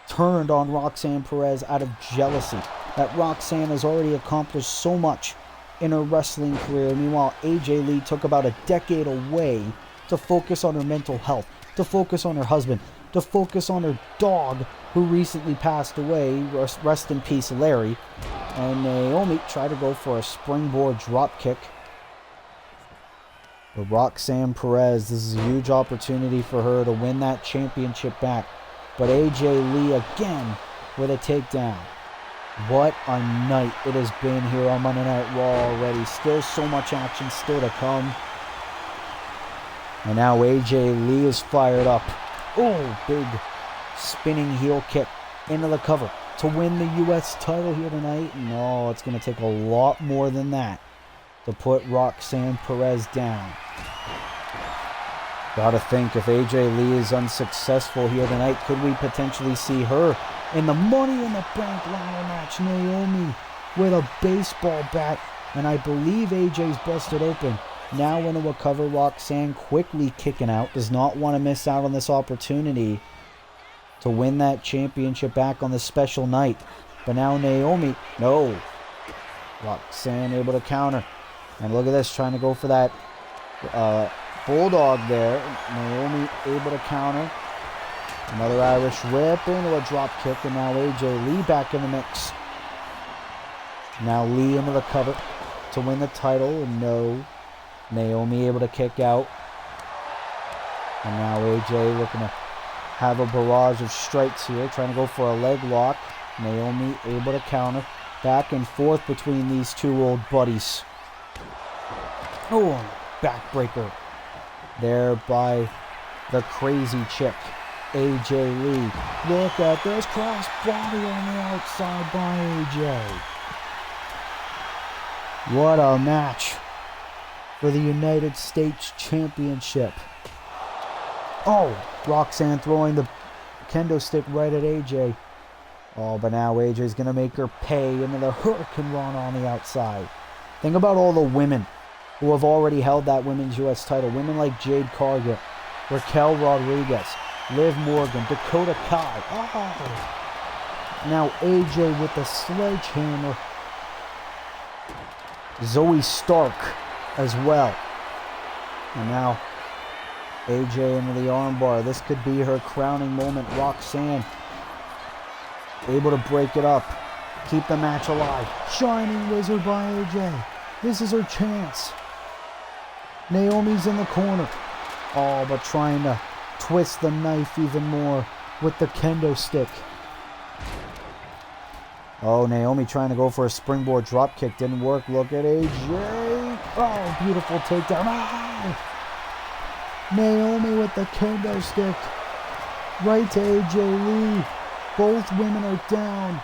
turned on Roxanne Perez out of jealousy that Roxanne has already accomplished so much in her wrestling career. Meanwhile, AJ Lee took about a decade away to focus on her mental health, to focus on her husband, to focus on her dog who recently passed away. Rest in peace, Larry. And Naomi tried to go for a springboard drop kick. But Roxanne Perez, this is a huge opportunity for her to win that championship back. But AJ Lee again with a takedown. What a night it has been here on Monday Night Raw already. Still so much action still to come. And now AJ Lee is fired up. Oh, big spinning heel kick into the cover. to win the U.S. title here tonight. No, it's going to take a lot more than that to put Roxanne Perez down. Gotta think, if AJ Lee is unsuccessful here tonight, could we potentially see her in the Money in the Bank ladder match? Naomi with a baseball bat, and I believe AJ's busted open. Now into a cover, Roxanne quickly kicking out. Does not want to miss out on this opportunity to win that championship back on this special night. But now Naomi, no. Roxanne able to counter. And look at this, trying to go for that bulldog there. Naomi able to counter. Another Irish whip into a drop kick, and now AJ Lee back in the mix. Now Lee into the cover to win the title, and no. Naomi able to kick out. And now AJ looking to have a barrage of strikes here, trying to go for a leg lock. Naomi able to counter. Back and forth between these two old buddies. Oh, backbreaker there by the crazy chick, AJ Lee. Look at this cross body on the outside by AJ. What a match for the United States Championship. Oh, Roxanne throwing the kendo stick right at AJ. Oh, but now AJ's going to make her pay into the Hurricane Run on the outside. Think about all the women who have already held that women's U.S. title. Women like Jade Cargill, Raquel Rodriguez, Liv Morgan, Dakota Kai. Oh. Now AJ with the sledgehammer. Zoe Stark as well. And now AJ into the armbar. This could be her crowning moment. Roxanne able to break it up. Keep the match alive. Shining Wizard by AJ. This is her chance. Naomi's in the corner. Oh, but trying to twist the knife even more with the kendo stick. Oh, Naomi trying to go for a springboard drop kick. Didn't work. Look at AJ. Oh, beautiful takedown. Ah! Naomi with the kendo stick. Right to AJ Lee. Both women are down.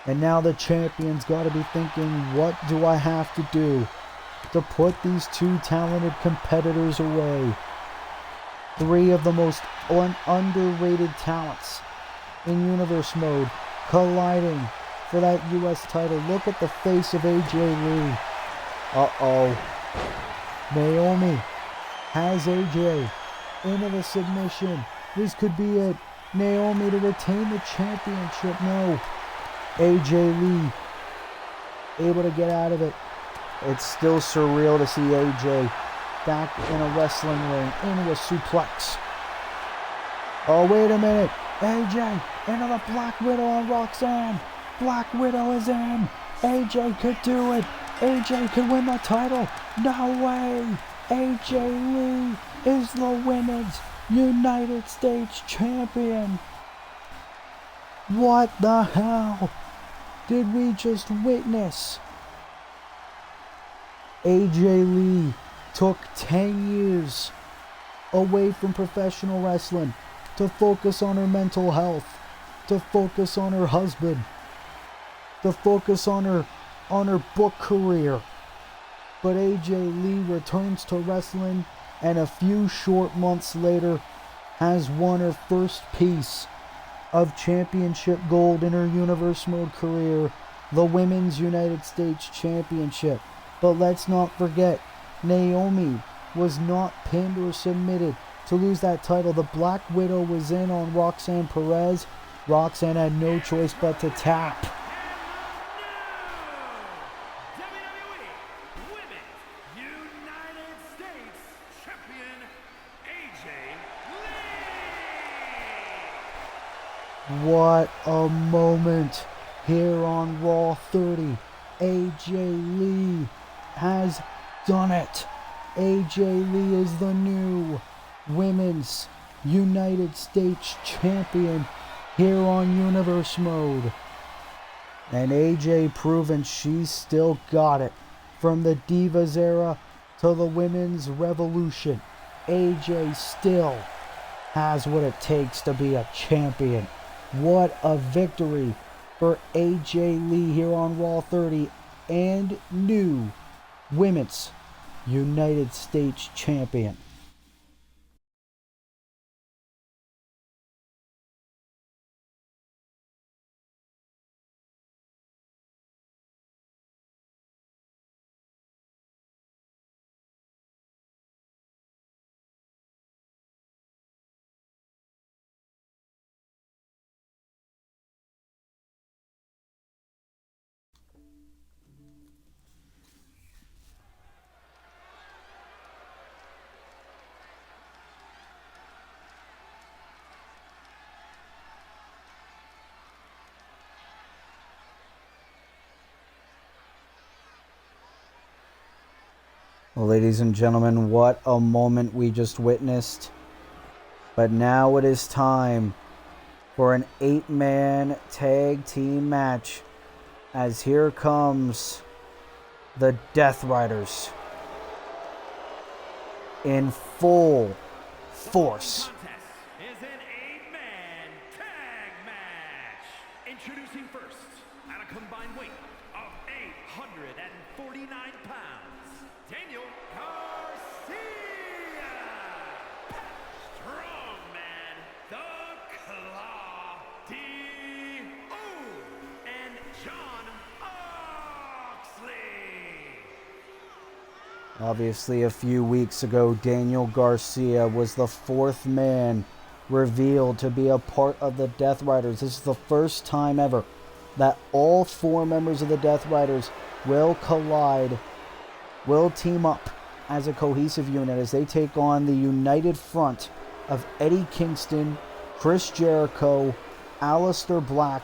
And now the champion's got to be thinking, what do I have to do to put these two talented competitors away? Three of the most underrated talents in universe mode colliding for that U.S. title. Look at the face of AJ Lee. Uh-oh. Naomi has AJ into the submission. This could be it. Naomi to retain the championship. No. AJ Lee able to get out of it. It's still surreal to see AJ back in a wrestling ring into a suplex. Oh, wait a minute. AJ into the Black Widow on Roxanne. Black Widow is in. AJ could do it. AJ could win the title. No way. AJ Lee is the women's United States champion. What the hell did we just witness? AJ Lee took 10 years away from professional wrestling to focus on her mental health, to focus on her husband, to focus on her book career. But AJ Lee returns to wrestling, and a few short months later has won her first piece of championship gold in her universe mode career, the Women's United States Championship. But let's not forget, Naomi was not pinned or submitted to lose that title. The Black Widow was in on Roxanne Perez. Roxanne had no choice but to tap. What a moment here on Raw 30. AJ Lee has done it. AJ Lee is the new Women's United States Champion here on Universe Mode. And AJ proving she's still got it. From the Divas era to the Women's Revolution, AJ still has what it takes to be a champion. What a victory for AJ Lee here on Raw 30 and new Women's United States Champion. Well, ladies and gentlemen, what a moment we just witnessed. But now it is time for an 8-man tag team match, as here comes the Death Riders in full force.
Contest is an 8-man tag match. Introducing first, at a combined weight of 849 pounds, Daniel Garcia. Strongman, the Claw, D.O. and John Oxley.
Obviously, a few weeks ago, Daniel Garcia was the 4th man revealed to be a part of the Death Riders. This is the first time ever that all 4 members of the Death Riders will collide, will team up as a cohesive unit as they take on the united front of Eddie Kingston, Chris Jericho, Aleister Black,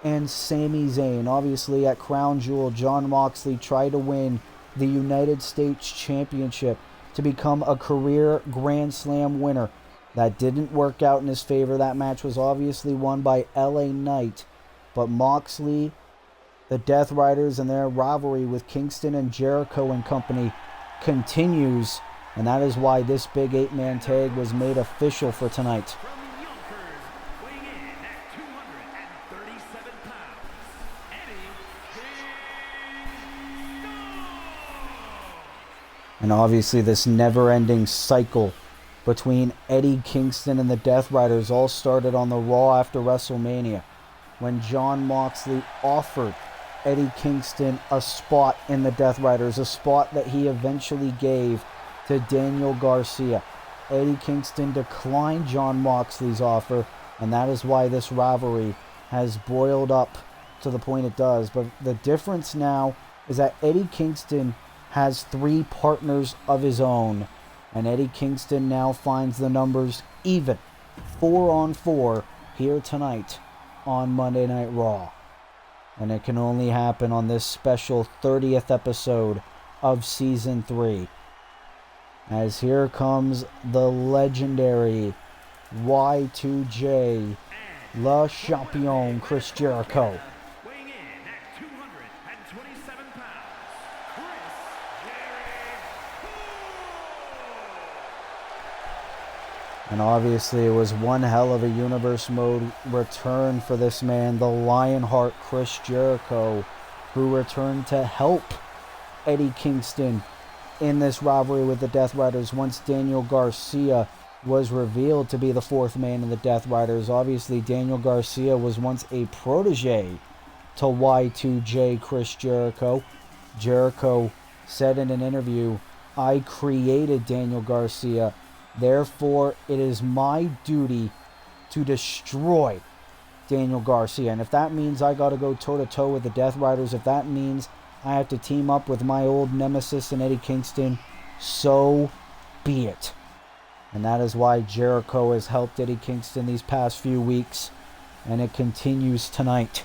and Sami Zayn. Obviously, at Crown Jewel, Jon Moxley tried to win the United States Championship to become a career Grand Slam winner. That didn't work out in his favor. That match was obviously won by LA Knight. But Moxley, the Death Riders, and their rivalry with Kingston and Jericho and company continues. And that is why this big 8-man tag was made official for tonight.
From Yonkers, weighing in at 237 pounds, Eddie Kingston.
And obviously this never-ending cycle between Eddie Kingston and the Death Riders all started on the Raw after WrestleMania, when Jon Moxley offered Eddie Kingston a spot in the Death Riders, a spot that he eventually gave to Daniel Garcia. Eddie Kingston declined Jon Moxley's offer, and that is why this rivalry has boiled up to the point it does. But the difference now is that Eddie Kingston has 3 partners of his own, and Eddie Kingston now finds the numbers even, 4-on-4, here tonight on Monday Night Raw. And it can only happen on this special 30th episode of Season 3. As here comes the legendary Y2J, Le Champion, Chris Jericho.
Weighing in at 227 pounds, Chris Jericho.
And obviously it was one hell of a Universe Mode return for this man, the Lionheart Chris Jericho, who returned to help Eddie Kingston in this rivalry with the Death Riders once Daniel Garcia was revealed to be the 4th man in the Death Riders. Obviously, Daniel Garcia was once a protege to Y2J Chris Jericho. Jericho said in an interview, "I created Daniel Garcia. Therefore, it is my duty to destroy Daniel Garcia. And if that means I got to go toe-to-toe with the Death Riders, if that means I have to team up with my old nemesis in Eddie Kingston, so be it." And that is why Jericho has helped Eddie Kingston these past few weeks, and it continues tonight.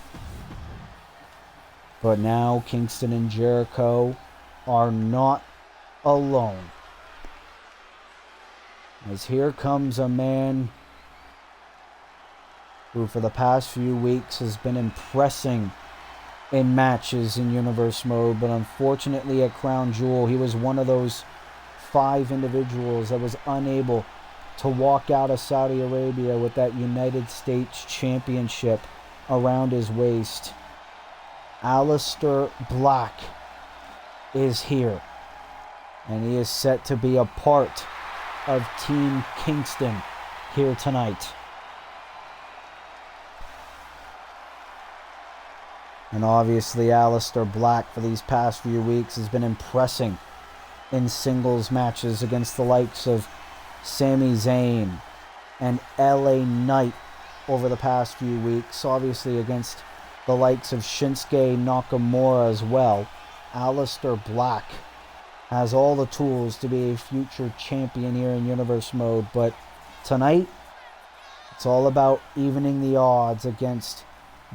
But now Kingston and Jericho are not alone, as here comes a man who for the past few weeks has been impressing in matches in Universe Mode, but unfortunately at Crown Jewel he was one of those 5 individuals that was unable to walk out of Saudi Arabia with that United States Championship around his waist. Aleister Black is here, and he is set to be a part of Team Kingston here tonight. And obviously Aleister Black for these past few weeks has been impressing in singles matches against the likes of Sami Zayn and LA Knight over the past few weeks. Obviously against the likes of Shinsuke Nakamura as well. Aleister Black has all the tools to be a future champion here in Universe Mode, but tonight it's all about evening the odds against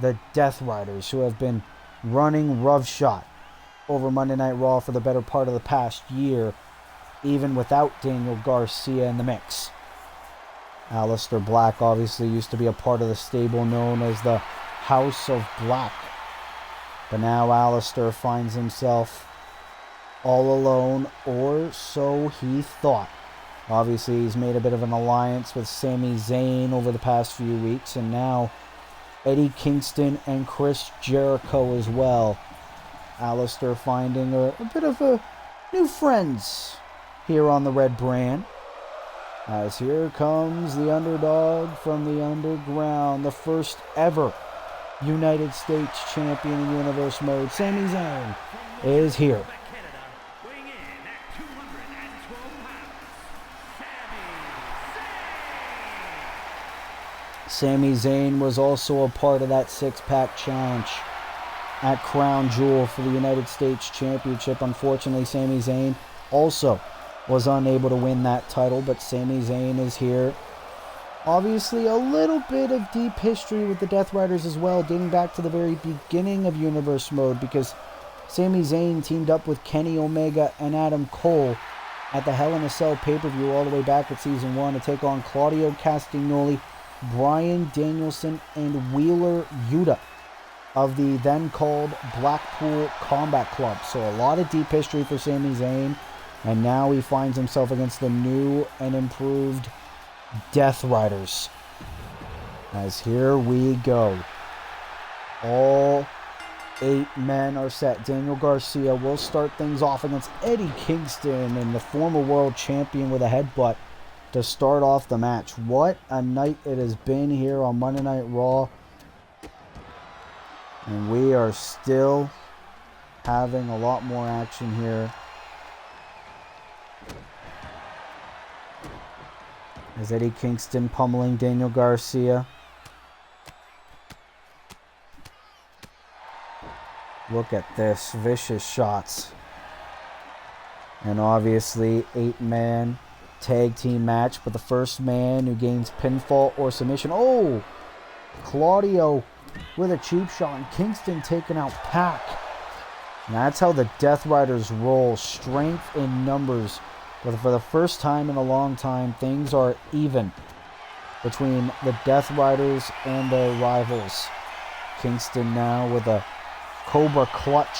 the Death Riders, who have been running roughshod over Monday Night Raw for the better part of the past year, even without Daniel Garcia in the mix. Aleister Black obviously used to be a part of the stable known as the House of Black, but now Aleister finds himself all alone, or so he thought. Obviously he's made a bit of an alliance with Sami Zayn over the past few weeks, and now Eddie Kingston and Chris Jericho as well. Aleister finding a bit of a new friends here on the Red Brand. As here comes the underdog from the underground, the first ever United States champion in Universe Mode, Sami Zayn, is here. Sami Zayn was also a part of that six-pack challenge at Crown Jewel for the United States Championship. Unfortunately, Sami Zayn also was unable to win that title, but Sami Zayn is here. Obviously, a little bit of deep history with the Death Riders as well, dating back to the very beginning of Universe Mode, because Sami Zayn teamed up with Kenny Omega and Adam Cole at the Hell in a Cell pay-per-view all the way back at Season 1 to take on Claudio Castagnoli, Bryan Danielson, and Wheeler Yuta of the then called Blackpool Combat Club. So a lot of deep history for Sami Zayn, and now he finds himself against the new and improved Death Riders. As here we go. All 8 men are set. Daniel Garcia will start things off against Eddie Kingston and the former world champion with a headbutt to start off the match. What a night it has been here on Monday Night Raw. And we are still having a lot more action here. As Eddie Kingston pummeling Daniel Garcia. Look at this. Vicious shots. And obviously 8-man tag team match, but the first man who gains pinfall or submission. Oh! Claudio with a cheap shot, and Kingston taking out Pac. And that's how the Death Riders roll. Strength in numbers. But for the first time in a long time, things are even between the Death Riders and their rivals. Kingston now with a Cobra Clutch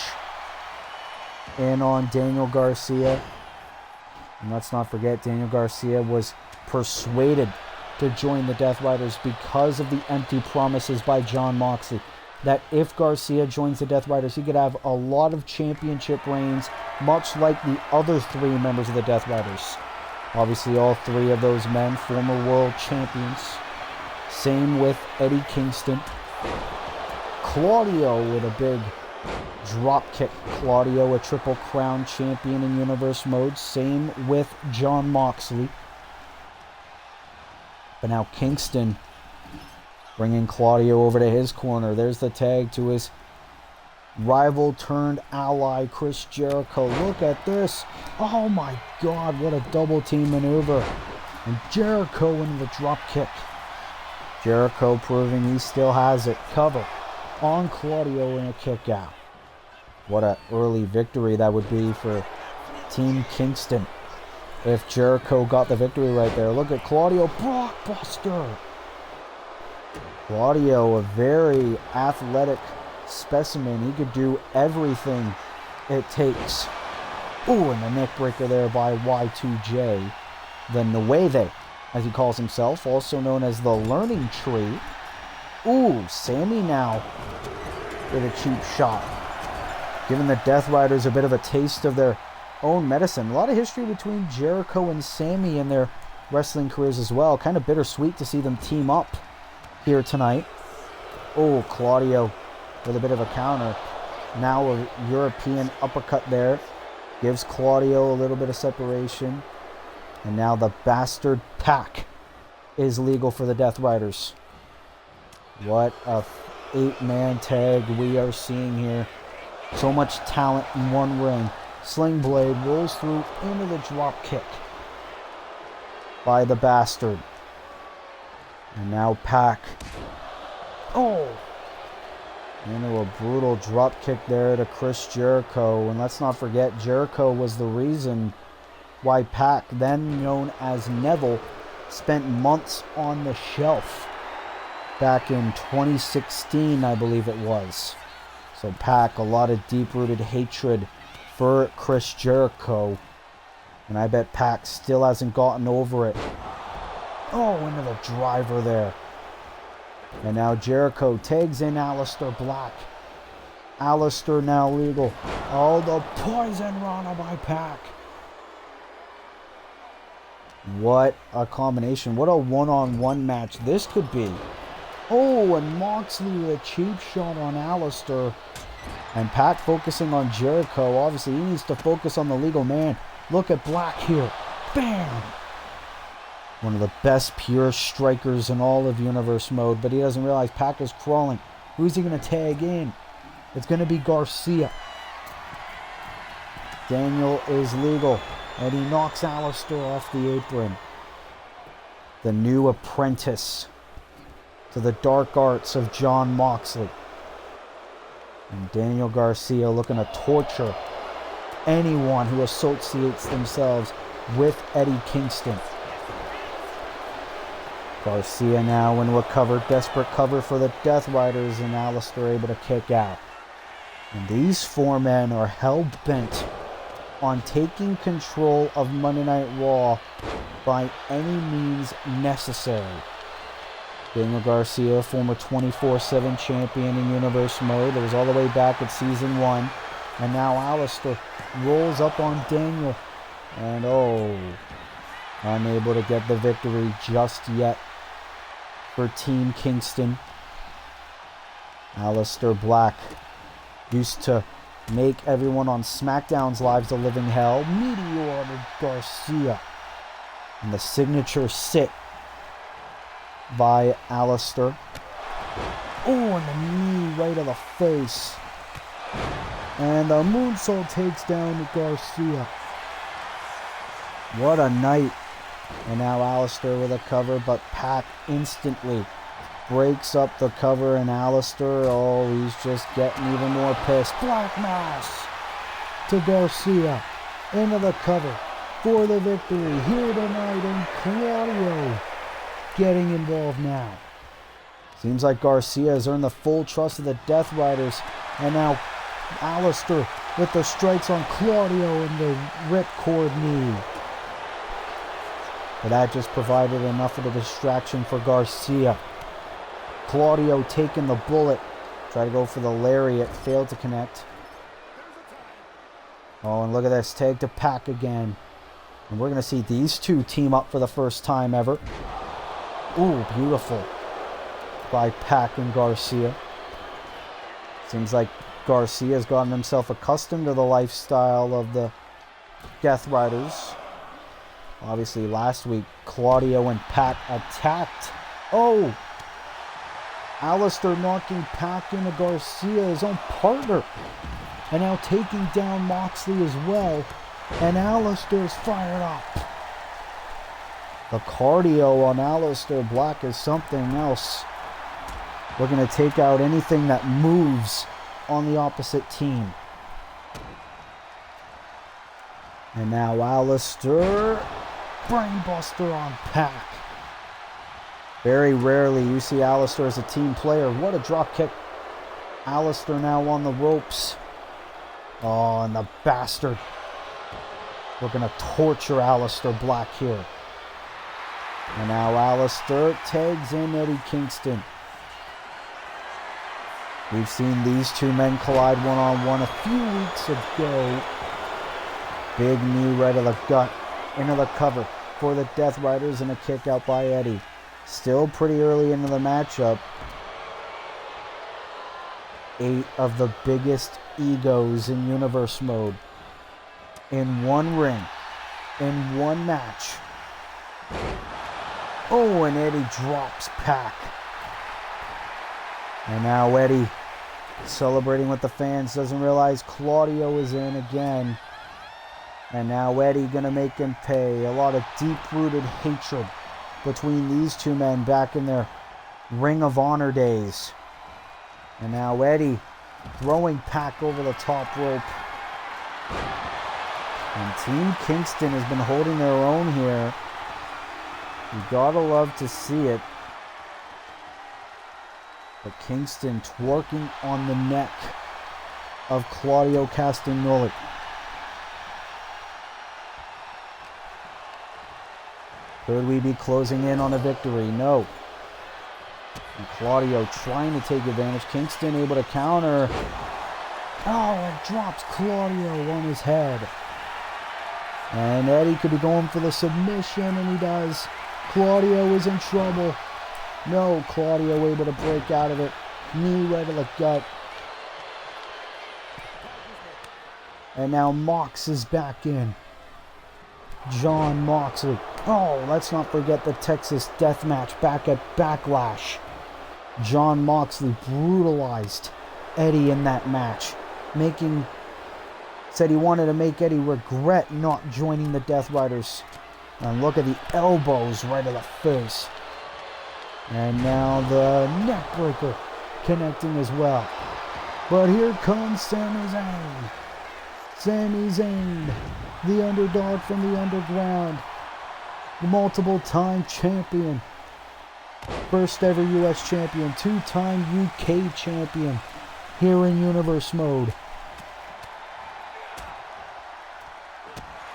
in on Daniel Garcia. And let's not forget, Daniel Garcia was persuaded to join the Death Riders because of the empty promises by Jon Moxley that if Garcia joins the Death Riders, he could have a lot of championship reigns, much like the other 3 members of the Death Riders. Obviously, all 3 of those men, former world champions. Same with Eddie Kingston. Claudio with a big drop kick. Claudio, a Triple Crown champion in Universe Mode. Same with Jon Moxley. But now Kingston bringing Claudio over to his corner. There's the tag to his rival turned ally, Chris Jericho. Look at this. Oh my God, what a double team maneuver. And Jericho into the drop kick. Jericho proving he still has it. Cover on Claudio in a kick out. What an early victory that would be for Team Kingston if Jericho got the victory right there. Look at Claudio. Blockbuster. Claudio, a very athletic specimen. He could do everything it takes. Ooh, and the neck breaker there by Y2J. The Nueve as he calls himself, also known as the Learning Tree. Ooh, Sammy now with a cheap shot, giving the Death Riders a bit of a taste of their own medicine. A lot of history between Jericho and Sammy in their wrestling careers as well. Kind of bittersweet to see them team up here tonight. Oh, Claudio with a bit of a counter. Now a European uppercut there. Gives Claudio a little bit of separation. And now the bastard Pac is legal for the Death Riders. What a 8-man tag we are seeing here. So much talent in one ring. Sling Blade rolls through into the drop kick by the bastard. And now Pac. Oh! Into a brutal drop kick there to Chris Jericho. And let's not forget, Jericho was the reason why Pac, then known as Neville, spent months on the shelf back in 2016, I believe it was. So Pac, a lot of deep-rooted hatred for Chris Jericho. And I bet Pac still hasn't gotten over it. Oh, into the driver there. And now Jericho tags in Aleister Black. Aleister now legal. Oh, the poison Rana by Pac. What a combination. What a one-on-one match this could be. Oh, and Moxley with a cheap shot on Aleister. And Pac focusing on Jericho. Obviously, he needs to focus on the legal man. Look at Black here. Bam! One of the best pure strikers in all of Universe Mode. But he doesn't realize Pac is crawling. Who's he going to tag in? It's going to be Garcia. Daniel is legal. And he knocks Aleister off the apron. The new apprentice to the dark arts of John Moxley. And Daniel Garcia looking to torture anyone who associates themselves with Eddie Kingston. Garcia now into a cover, desperate cover for the Death Riders, and Aleister able to kick out. And these four men are hell-bent on taking control of Monday Night Raw by any means necessary. Daniel Garcia, former 24/7 champion in Universe Mode. That was all the way back at Season 1. And now Aleister rolls up on Daniel. And oh, unable to get the victory just yet for Team Kingston. Aleister Black used to make everyone on SmackDown's lives a living hell. Meteor to Garcia. And the signature sit by Aleister. Oh, and the knee right to the face. And the moonsault takes down Garcia. What a night. And now Aleister with a cover, but Pac instantly breaks up the cover, and Aleister, oh, he's just getting even more pissed. Black Mass to Garcia. Into the cover for the victory here tonight, and Claudio getting involved now. Seems like Garcia has earned the full trust of the Death Riders, and now Aleister with the strikes on Claudio and the ripcord knee. But that just provided enough of a distraction for Garcia. Claudio taking the bullet. Try to go for the lariat. Failed to connect. Oh, and look at this. Tag to Pac again. And we're going to see these two team up for the first time ever. Ooh, beautiful. By Pac and Garcia. Seems like Garcia's gotten himself accustomed to the lifestyle of the Death Riders. Obviously, last week, Claudio and Pac attacked. Oh! Aleister knocking Pac into Garcia, his own partner. And now taking down Moxley as well. And Aleister is fired up. The cardio on Aleister Black is something else. Looking to take out anything that moves on the opposite team. And now Aleister, brainbuster on Pac. Very rarely you see Aleister as a team player. What a drop kick. Aleister now on the ropes. Oh, and the bastard. We're going to torture Aleister Black here. And now Alistair tags in Eddie Kingston. We've seen these two men collide one-on-one a few weeks ago. Big knee right to the gut, into the cover for the Death Riders, and a kick out by Eddie. Still pretty early into the matchup. 8 of the biggest egos in Universe Mode in one ring, in one match. Oh, and Eddie drops Pac. And now Eddie, celebrating with the fans, doesn't realize Claudio is in again. And now Eddie gonna make him pay. A lot of deep-rooted hatred between these two men back in their Ring of Honor days. And now Eddie throwing Pac over the top rope. And Team Kingston has been holding their own here. You gotta love to see it. But Kingston twerking on the neck of Claudio Castagnoli. Could we be closing in on a victory? No. And Claudio trying to take advantage. Kingston able to counter. Oh, and drops Claudio on his head. And Eddie could be going for the submission, and he does. Claudio is in trouble. No, Claudio able to break out of it. Knee right to the gut. And now Mox is back in. Jon Moxley. Oh, let's not forget the Texas Death Match back at Backlash. Jon Moxley brutalized Eddie in that match. Said he wanted to make Eddie regret not joining the Death Riders. And look at the elbows right to the face. And now the neckbreaker connecting as well. But here comes Sami Zayn. Sami Zayn, the underdog from the underground. The multiple-time champion. First ever US champion. 2-time UK champion. Here in Universe Mode.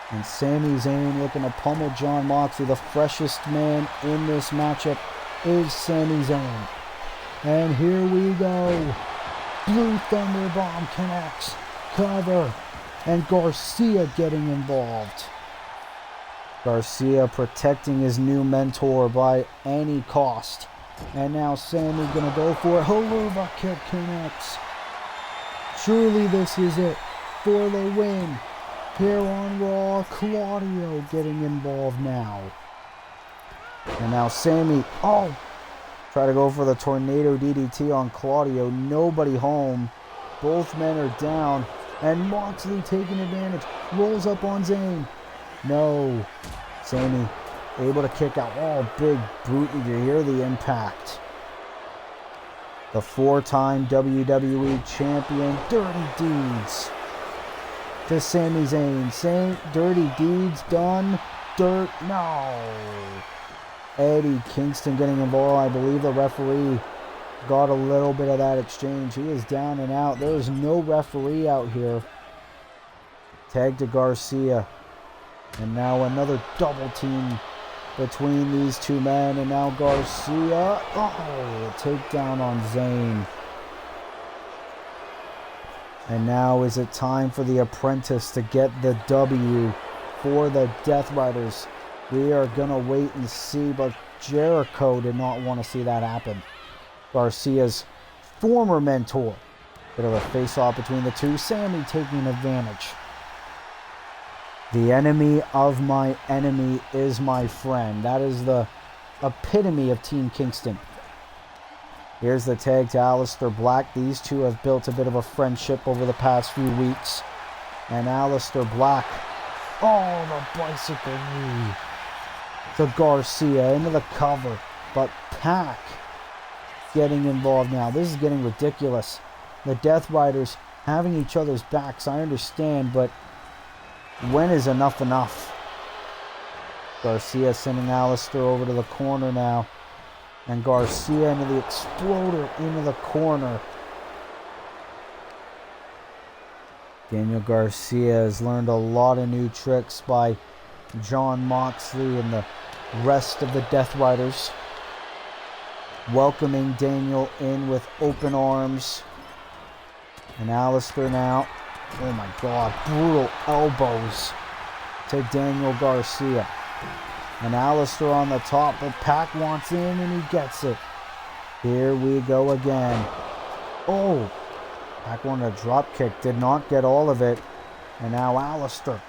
And Sami Zayn looking to pummel Jon Moxley. The freshest man in this matchup is Sami Zayn. And here we go. Blue Thunder Bomb connects. Cover. And Garcia getting involved. Garcia protecting his new mentor by any cost. And now Sami gonna go for it. Helluva Kick connects. Surely this is it for the win. Here on Raw, Claudio getting involved now. And now Sami, try to go for the tornado DDT on Claudio. Nobody home. Both men are down. And Moxley taking advantage. Rolls up on Zayn. No. Sami able to kick out. Oh, big boot. You hear the impact. The 4-time WWE champion, Dirty Deeds. To Sami Zayn. Dirty Deeds done. No. Eddie Kingston getting involved. I believe the referee got a little bit of that exchange. He is down and out. There is no referee out here. Tag to Garcia. And now another double team between these two men. And now Garcia. Takedown on Zayn. And now is it time for the Apprentice to get the W for the Death Riders. We are going to wait and see, but Jericho did not want to see that happen. Garcia's former mentor. Bit of a face-off between the two. Sami taking advantage. The enemy of my enemy is my friend. That is the epitome of Team Kingston. Here's the tag to Aleister Black. These two have built a bit of a friendship over the past few weeks. And Aleister Black. Oh, the bicycle knee. To Garcia into the cover. But Pac getting involved now. This is getting ridiculous. The Death Riders having each other's backs, I understand, but when is enough enough? Garcia sending Aleister over to the corner now. And Garcia into the exploder into the corner. Daniel Garcia has learned a lot of new tricks by Jon Moxley and the rest of the Death Riders, welcoming Daniel in with open arms. And Alistair now, oh my God, brutal elbows to Daniel Garcia. And Alistair on the top, but Pac wants in and he gets it. Here we go again. Oh, Pac wanted a drop kick, did not get all of it. And now Alistair,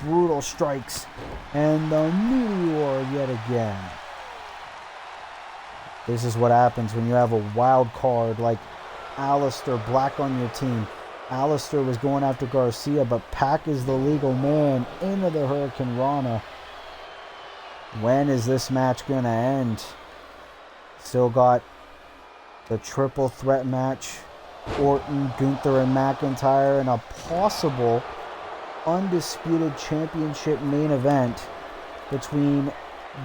brutal strikes. And the Meteor yet again. This is what happens when you have a wild card like Alistair Black on your team. Alistair was going after Garcia, but Pac is the legal man into the Hurricane Rana. When is this match going to end? Still got the triple threat match. Orton, Gunther, and McIntyre in a possible undisputed championship main event between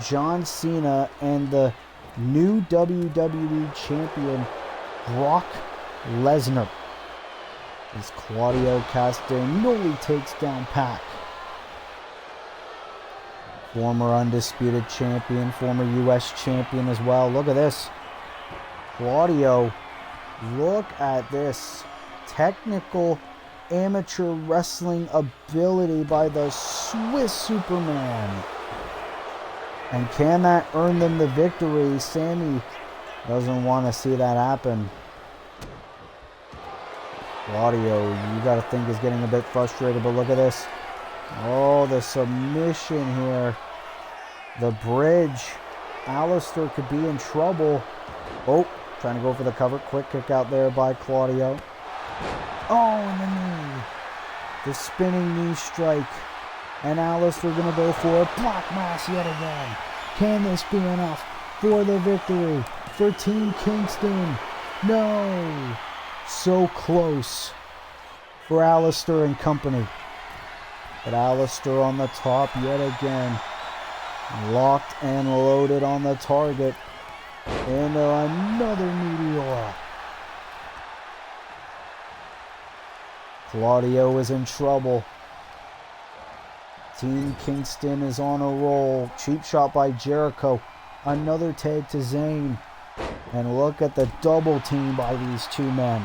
John Cena and the new WWE champion Brock Lesnar. As Claudio Castagnoli takes down Pac. Former undisputed champion, former US champion as well. Look at this. Claudio, look at this. Technical amateur wrestling ability by the Swiss Superman. And can that earn them the victory? Sammy doesn't want to see that happen. Claudio, you got to think, is getting a bit frustrated, but look at this. Oh, the submission here. The bridge. Alistair could be in trouble. Oh, trying to go for the cover. Quick kick out there by Claudio. Oh, and the knee. The spinning knee strike. And Alistair going to go for a Black Mass yet again. Can this be enough for the victory for Team Kingston? No. So close for Alistair and company. But Alistair on the top yet again. Locked and loaded on the target. And another Meteor. Claudio is in trouble. Team Kingston is on a roll. Cheap shot by Jericho. Another tag to Zayn. And look at the double team by these two men.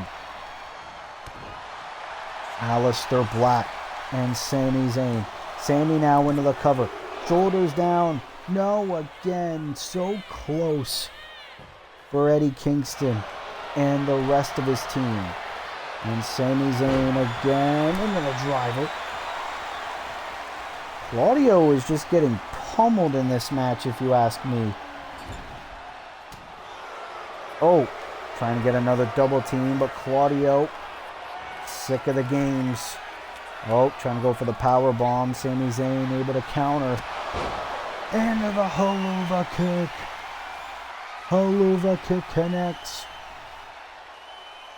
Alistair Black and Sami Zayn. Sami now into the cover. Shoulders down. No, again. So close for Eddie Kingston and the rest of his team. And Sami Zayn again into the driver. Claudio is just getting pummeled in this match, if you ask me. Oh, trying to get another double team, but Claudio, sick of the games. Oh, trying to go for the power bomb. Sami Zayn able to counter. Into the Haluva kick. Haluva kick connects.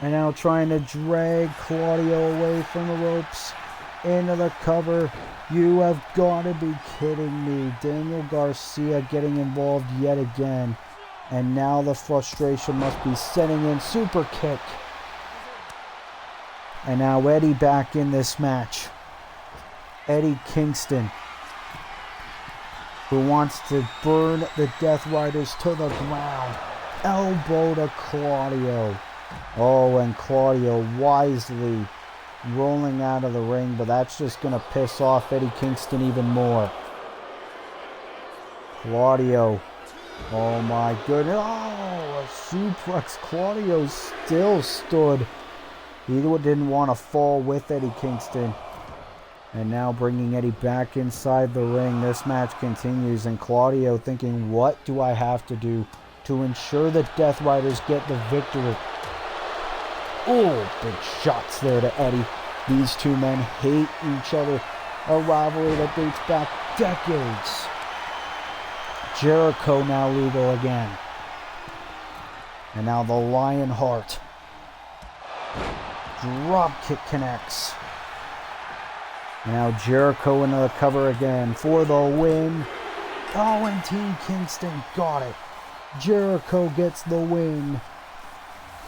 And now trying to drag Claudio away from the ropes. Into the cover. You have got to be kidding me. Daniel Garcia getting involved yet again. And now the frustration must be setting in. Super kick. And now Eddie back in this match. Eddie Kingston, who wants to burn the Death Riders to the ground. Elbow to Claudio. Oh, and Claudio wisely rolling out of the ring, but that's just going to piss off Eddie Kingston even more. Claudio. Oh my goodness. Oh, a suplex. Claudio still stood. He didn't want to fall with Eddie Kingston. And now bringing Eddie back inside the ring. This match continues, and Claudio thinking, what do I have to do to ensure the Death Riders get the victory? Oh, big shots there to Eddie. These two men hate each other. A rivalry that dates back decades. Jericho now legal again. And now the Lionheart. Drop kick connects. Now Jericho into the cover again for the win. Oh, and Team Kingston got it. Jericho gets the win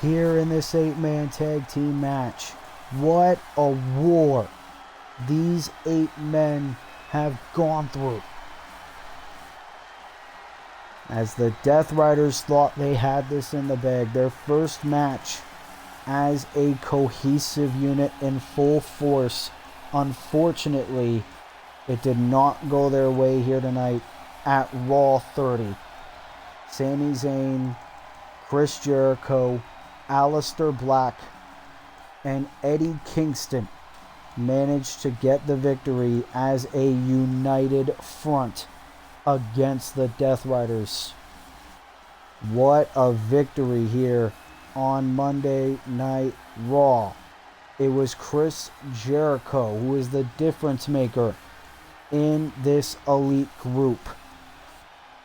here in this 8-man tag team match. What a war these 8 men have gone through. as the Death Riders thought they had this in the bag. Their first match as a cohesive unit in full force. Unfortunately, it did not go their way here tonight at Raw 30. Sami Zayn, Chris Jericho, Aleister Black, and Eddie Kingston managed to get the victory as a united front against the Death Riders. What a victory here on Monday Night Raw. It was Chris Jericho who is the difference maker in this elite group.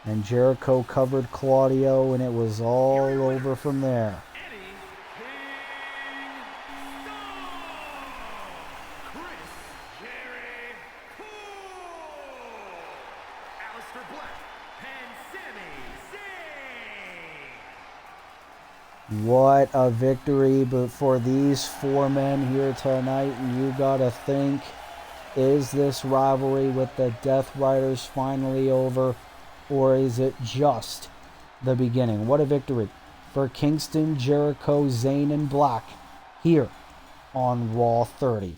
And Jericho covered Claudio, and it was all over from there. What a victory, but for these four men here tonight, you gotta think, is this rivalry with the Death Riders finally over, or is it just the beginning? What a victory for Kingston, Jericho, Zayn, and Black here on Raw 30.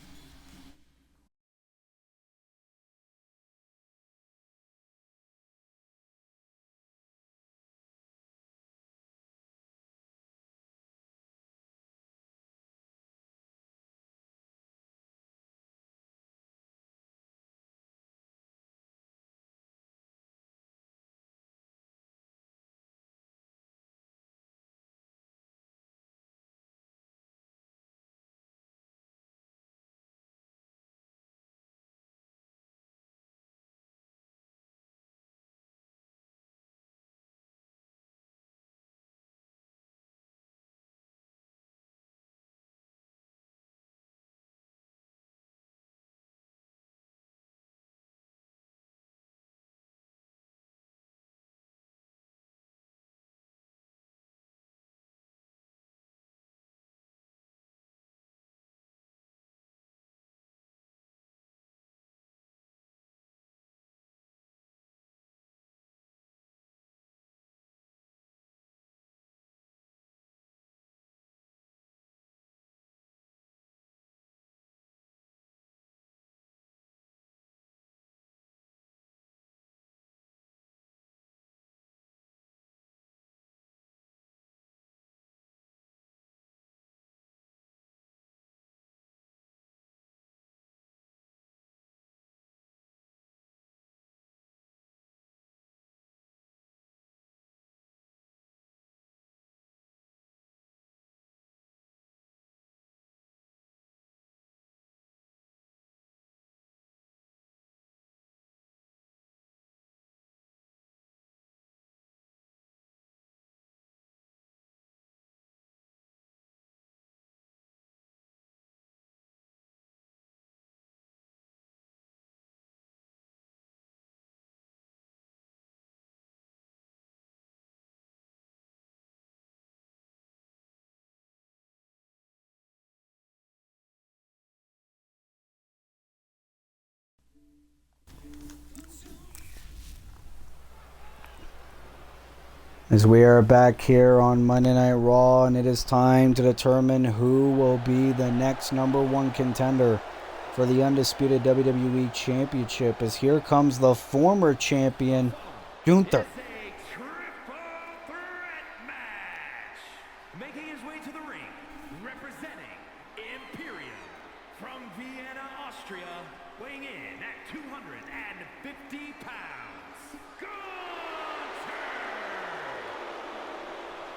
As we are back here on Monday Night Raw, and it is time to determine who will be the next #1 contender for the undisputed WWE Championship, as here comes the former champion, Gunther.
Making his way to the ring, representing Imperium from Vienna, Austria, weighing in at 250 pounds,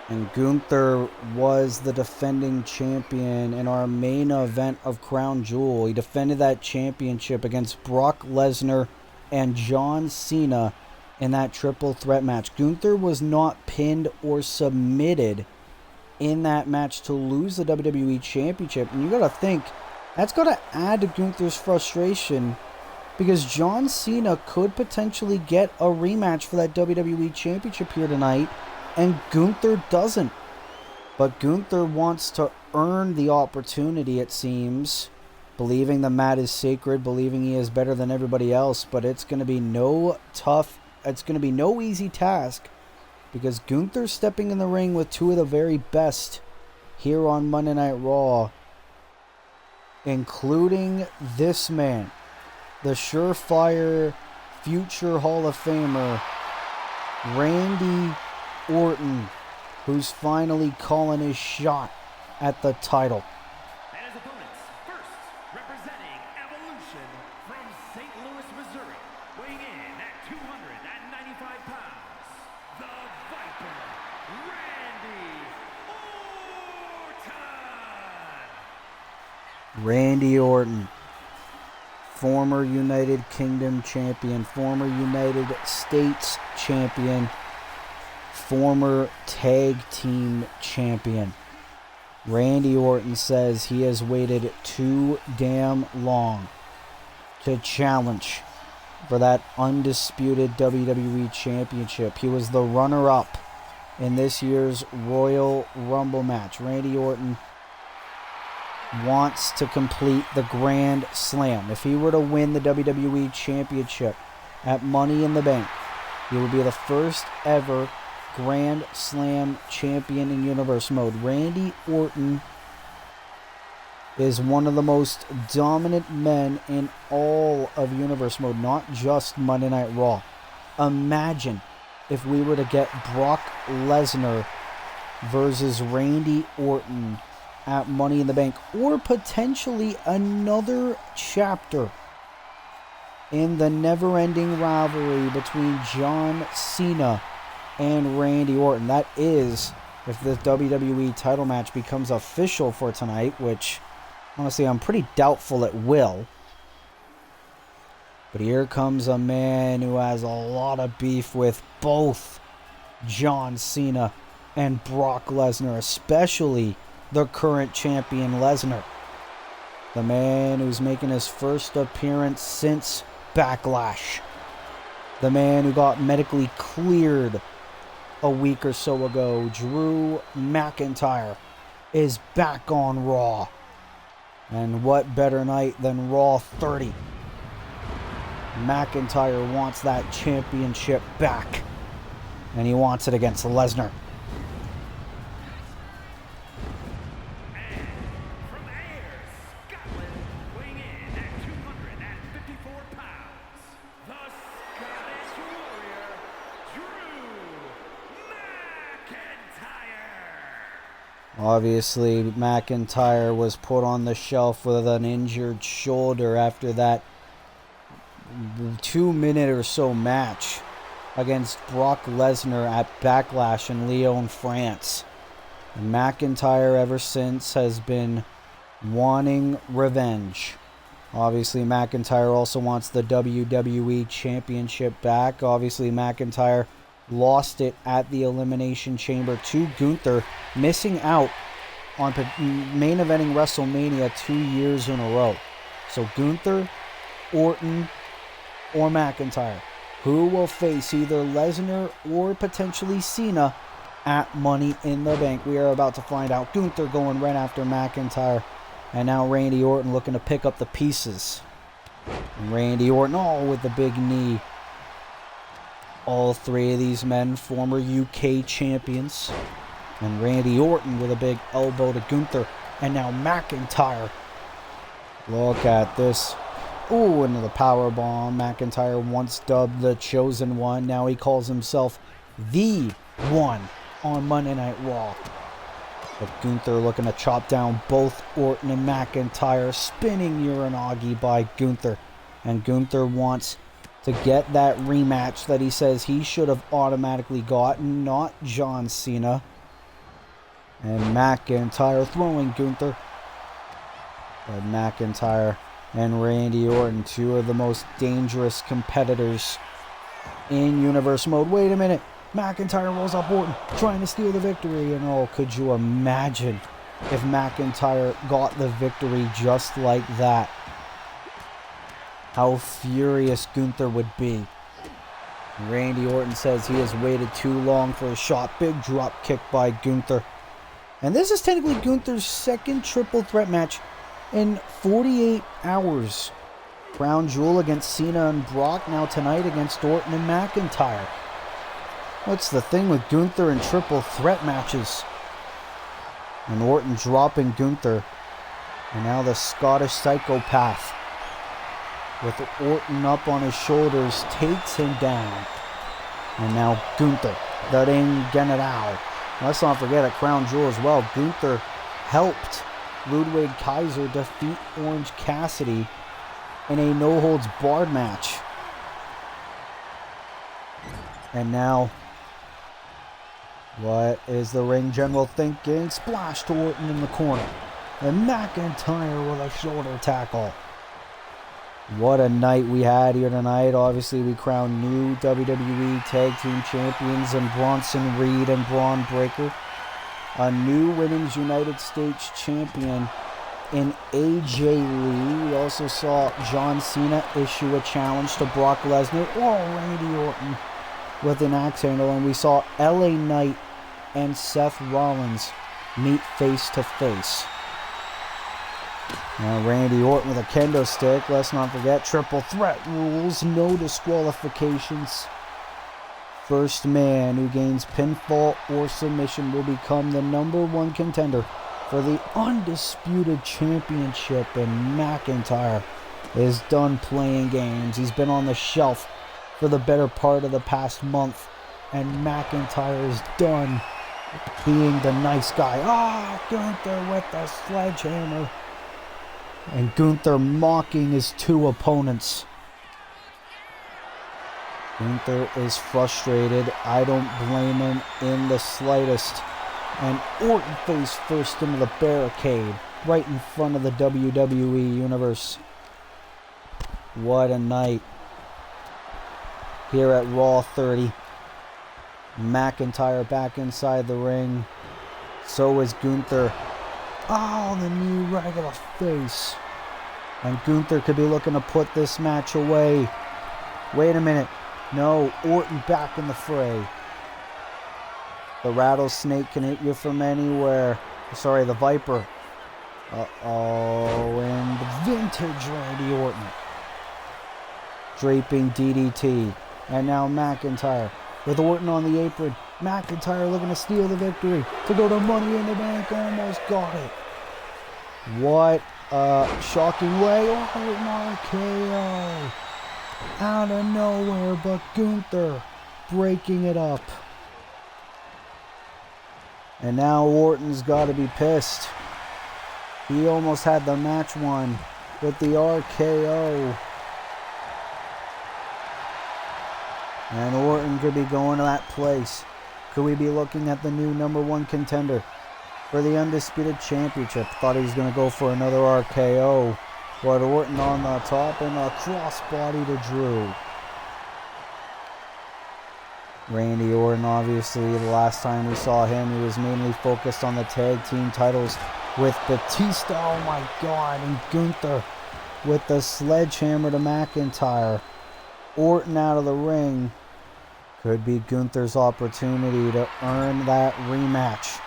And Gunther was the defending champion in our main event of Crown Jewel. He defended that championship against Brock Lesnar and John Cena in that triple threat match. Gunther was not pinned or submitted in that match to lose the WWE Championship. And you got to think, that's got to add to Gunther's frustration, because John Cena could potentially get a rematch for that WWE Championship here tonight, and Gunther doesn't. But Gunther wants to earn the opportunity, it seems, believing the mat is sacred, believing he is better than everybody else. But it's going to be no easy task because Gunther's stepping in the ring with two of the very best here on Monday Night Raw, including this man, the surefire future Hall of Famer, Randy Orton, who's finally calling his shot at the title.
And his opponents, first representing Evolution from St. Louis, Missouri, weighing in at 295 pounds, the Viper, Randy Orton.
Randy Orton, former United Kingdom champion, former United States champion, former tag team champion. Randy Orton says he has waited too damn long to challenge for that undisputed WWE Championship. He was the runner-up in this year's Royal Rumble match. Randy Orton wants to complete the Grand Slam. If he were to win the WWE Championship at Money in the Bank, he would be the first ever Grand Slam champion in Universe Mode. Randy Orton is one of the most dominant men in all of Universe Mode, not just Monday Night Raw. Imagine if we were to get Brock Lesnar versus Randy Orton at Money in the Bank, or potentially another chapter in the never-ending rivalry between John Cena and Randy Orton. That is, if the WWE title match becomes official for tonight, which, honestly, I'm pretty doubtful it will. But here comes a man who has a lot of beef with both John Cena and Brock Lesnar, especially the current champion Lesnar. The man who's making his first appearance since Backlash. The man who got medically cleared a week or so ago, Drew McIntyre, is back on Raw. And what better night than Raw 30? McIntyre wants that championship back, and he wants it against Lesnar. Obviously, McIntyre was put on the shelf with an injured shoulder after that 2-minute or so match against Brock Lesnar at Backlash in Lyon, France. And McIntyre ever since has been wanting revenge. Obviously, McIntyre also wants the WWE Championship back. Obviously, McIntyre lost it at the Elimination Chamber to Gunther, missing out on main eventing WrestleMania 2 years in a row. So Gunther, Orton, or McIntyre, who will face either Lesnar or potentially Cena at Money in the Bank? We are about to find out. Gunther going right after McIntyre, and now Randy Orton looking to pick up the pieces. And Randy Orton, with the big knee. All three of these men, former UK champions. And Randy Orton with a big elbow to Gunther. And now McIntyre. Look at this. Ooh, into the powerbomb. McIntyre, once dubbed the Chosen One. Now he calls himself the One on Monday Night Raw. But Gunther looking to chop down both Orton and McIntyre. Spinning Uranagi by Gunther. And Gunther wants to get that rematch that he says he should have automatically gotten, not John Cena. And McIntyre throwing Gunther. But McIntyre and Randy Orton, two of the most dangerous competitors in Universe Mode. Wait a minute. McIntyre rolls up Orton, trying to steal the victory. And could you imagine if McIntyre got the victory just like that? How furious Gunther would be. Randy Orton says he has waited too long for a shot. Big drop kick by Gunther. And this is technically Gunther's second triple threat match in 48 hours. Crown Jewel against Cena and Brock. Now tonight against Orton and McIntyre. What's the thing with Gunther and triple threat matches? And Orton dropping Gunther. And now the Scottish psychopath, with Orton up on his shoulders, takes him down. And now Gunther, the Ring General. Let's not forget at Crown Jewel as well, Gunther helped Ludwig Kaiser defeat Orange Cassidy in a no-holds-barred match. And now, what is the Ring General thinking? Splash to Orton in the corner. And McIntyre with a shoulder tackle. What a night we had here tonight. Obviously, we crowned new WWE Tag Team Champions in Bronson Reed and Braun Breaker. A new Women's United States Champion in AJ Lee. We also saw John Cena issue a challenge to Brock Lesnar. Oh, Randy Orton with an axe handle. And we saw LA Knight and Seth Rollins meet face to face. Now Randy Orton with a kendo stick. Let's not forget triple threat rules, no disqualifications. First man who gains pinfall or submission will become the #1 contender for the undisputed championship. And McIntyre is done playing games. He's been on the shelf for the better part of the past month, and McIntyre is done being the nice guy. Gunther with the sledgehammer. And Gunther mocking his two opponents. Gunther is frustrated. I don't blame him in the slightest. And Orton face first into the barricade right in front of the WWE Universe. What a night here at Raw 30. McIntyre back inside the ring. So is Gunther. Oh, the knee right to the face. And Gunther could be looking to put this match away. Wait a minute. No, Orton back in the fray. The rattlesnake can hit you from anywhere. Sorry, the Viper. Uh-oh, and vintage Randy Orton. Draping DDT. And now McIntyre with Orton on the apron. McIntyre looking to steal the victory. To go to Money in the Bank. Almost got it. What a shocking way. Oh, an RKO. Out of nowhere, but Gunther breaking it up. And now Orton's got to be pissed. He almost had the match won with the RKO. And Orton could be going to that place. Could we be looking at the new #1 contender for the Undisputed Championship? Thought he was going to go for another RKO. But Orton on the top and a crossbody to Drew. Randy Orton, obviously, the last time we saw him, he was mainly focused on the tag team titles with Batista. Oh my God. And Gunther with the sledgehammer to McIntyre. Orton out of the ring. Could be Gunther's opportunity to earn that rematch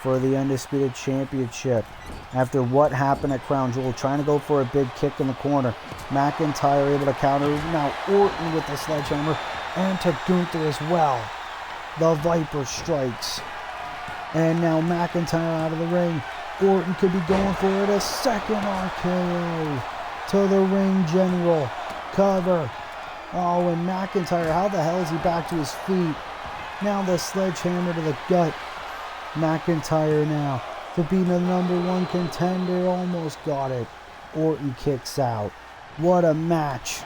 for the Undisputed Championship. After what happened at Crown Jewel, trying to go for a big kick in the corner. McIntyre able to counter. Now Orton with the sledgehammer. And to Gunther as well. The Viper strikes. And now McIntyre out of the ring. Orton could be going for it. A second RKO to the Ring General. Cover. Oh, and McIntyre, how the hell is he back to his feet? Now the sledgehammer to the gut. McIntyre now to be the #1 contender. Almost got it. Orton kicks out. What a match.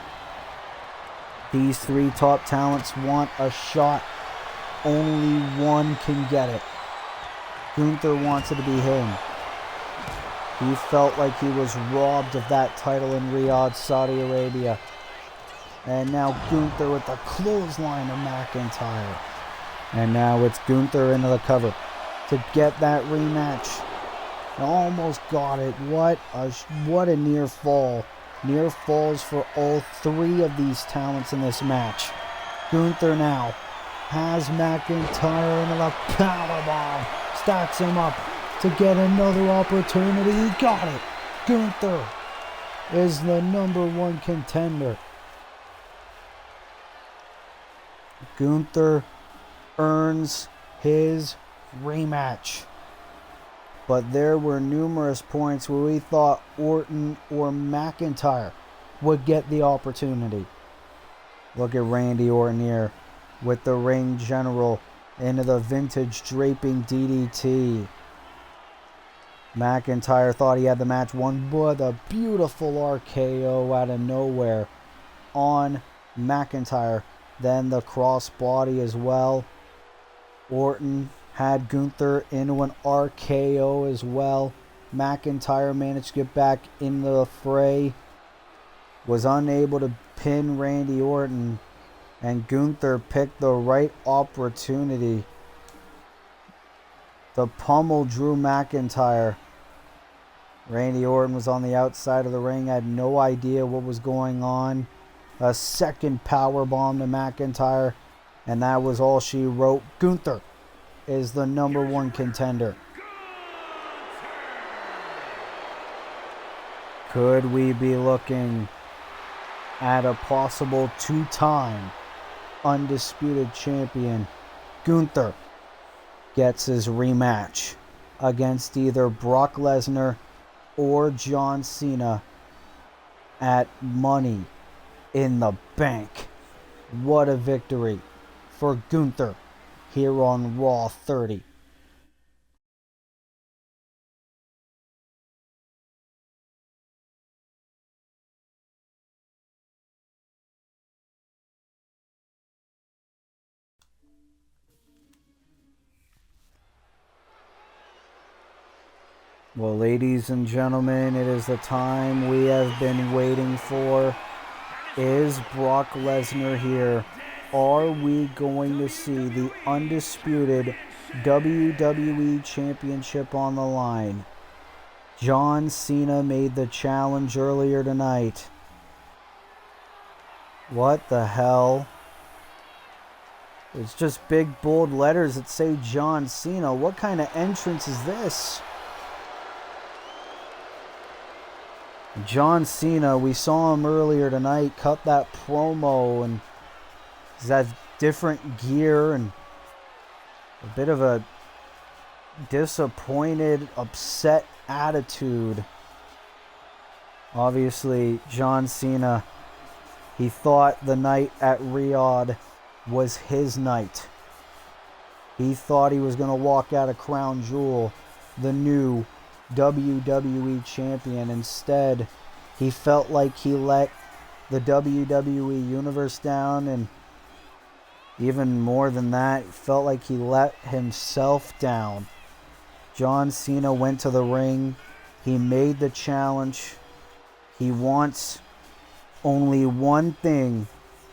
These three top talents want a shot. Only one can get it. Gunther wants it to be him. He felt like he was robbed of that title in Riyadh, Saudi Arabia. And now Gunther with the clothesline of McIntyre. And now it's Gunther into the cover to get that rematch. Almost got it. What a near fall. Near falls for all three of these talents in this match. Gunther now has McIntyre into the powerbomb. Stacks him up to get another opportunity. He got it. Gunther is the #1 contender. Gunther earns his rematch. But there were numerous points where we thought Orton or McIntyre would get the opportunity. Look at Randy Orton here with the ring general into the vintage draping DDT. McIntyre thought he had the match won, but a beautiful RKO out of nowhere on McIntyre. Then the crossbody as well. Orton had Gunther into an RKO as well. McIntyre managed to get back in the fray. Was unable to pin Randy Orton. And Gunther picked the right opportunity to pummel Drew McIntyre. Randy Orton was on the outside of the ring, had no idea what was going on. A second powerbomb to McIntyre, and that was all she wrote. Gunther is the #1 contender. Could we be looking at a possible 2-time undisputed champion? Gunther gets his rematch against either Brock Lesnar or John Cena at Money in the Bank. What a victory for Gunther here on Raw 30. Well, ladies and gentlemen, it is the time we have been waiting for. Is Brock Lesnar here? Are we going to see the undisputed WWE Championship on the line? John Cena made the challenge earlier tonight. What the hell? It's just big bold letters that say John Cena. What kind of entrance is this? John Cena, we saw him earlier tonight, cut that promo, and he's had different gear and a bit of a disappointed, upset attitude. Obviously, John Cena, he thought the night at Riyadh was his night. He thought he was going to walk out of Crown Jewel, the new WWE champion. Instead, he felt like he let the WWE universe down, and even more than that, felt like he let himself down. John Cena went to the ring. He made the challenge. He wants only one thing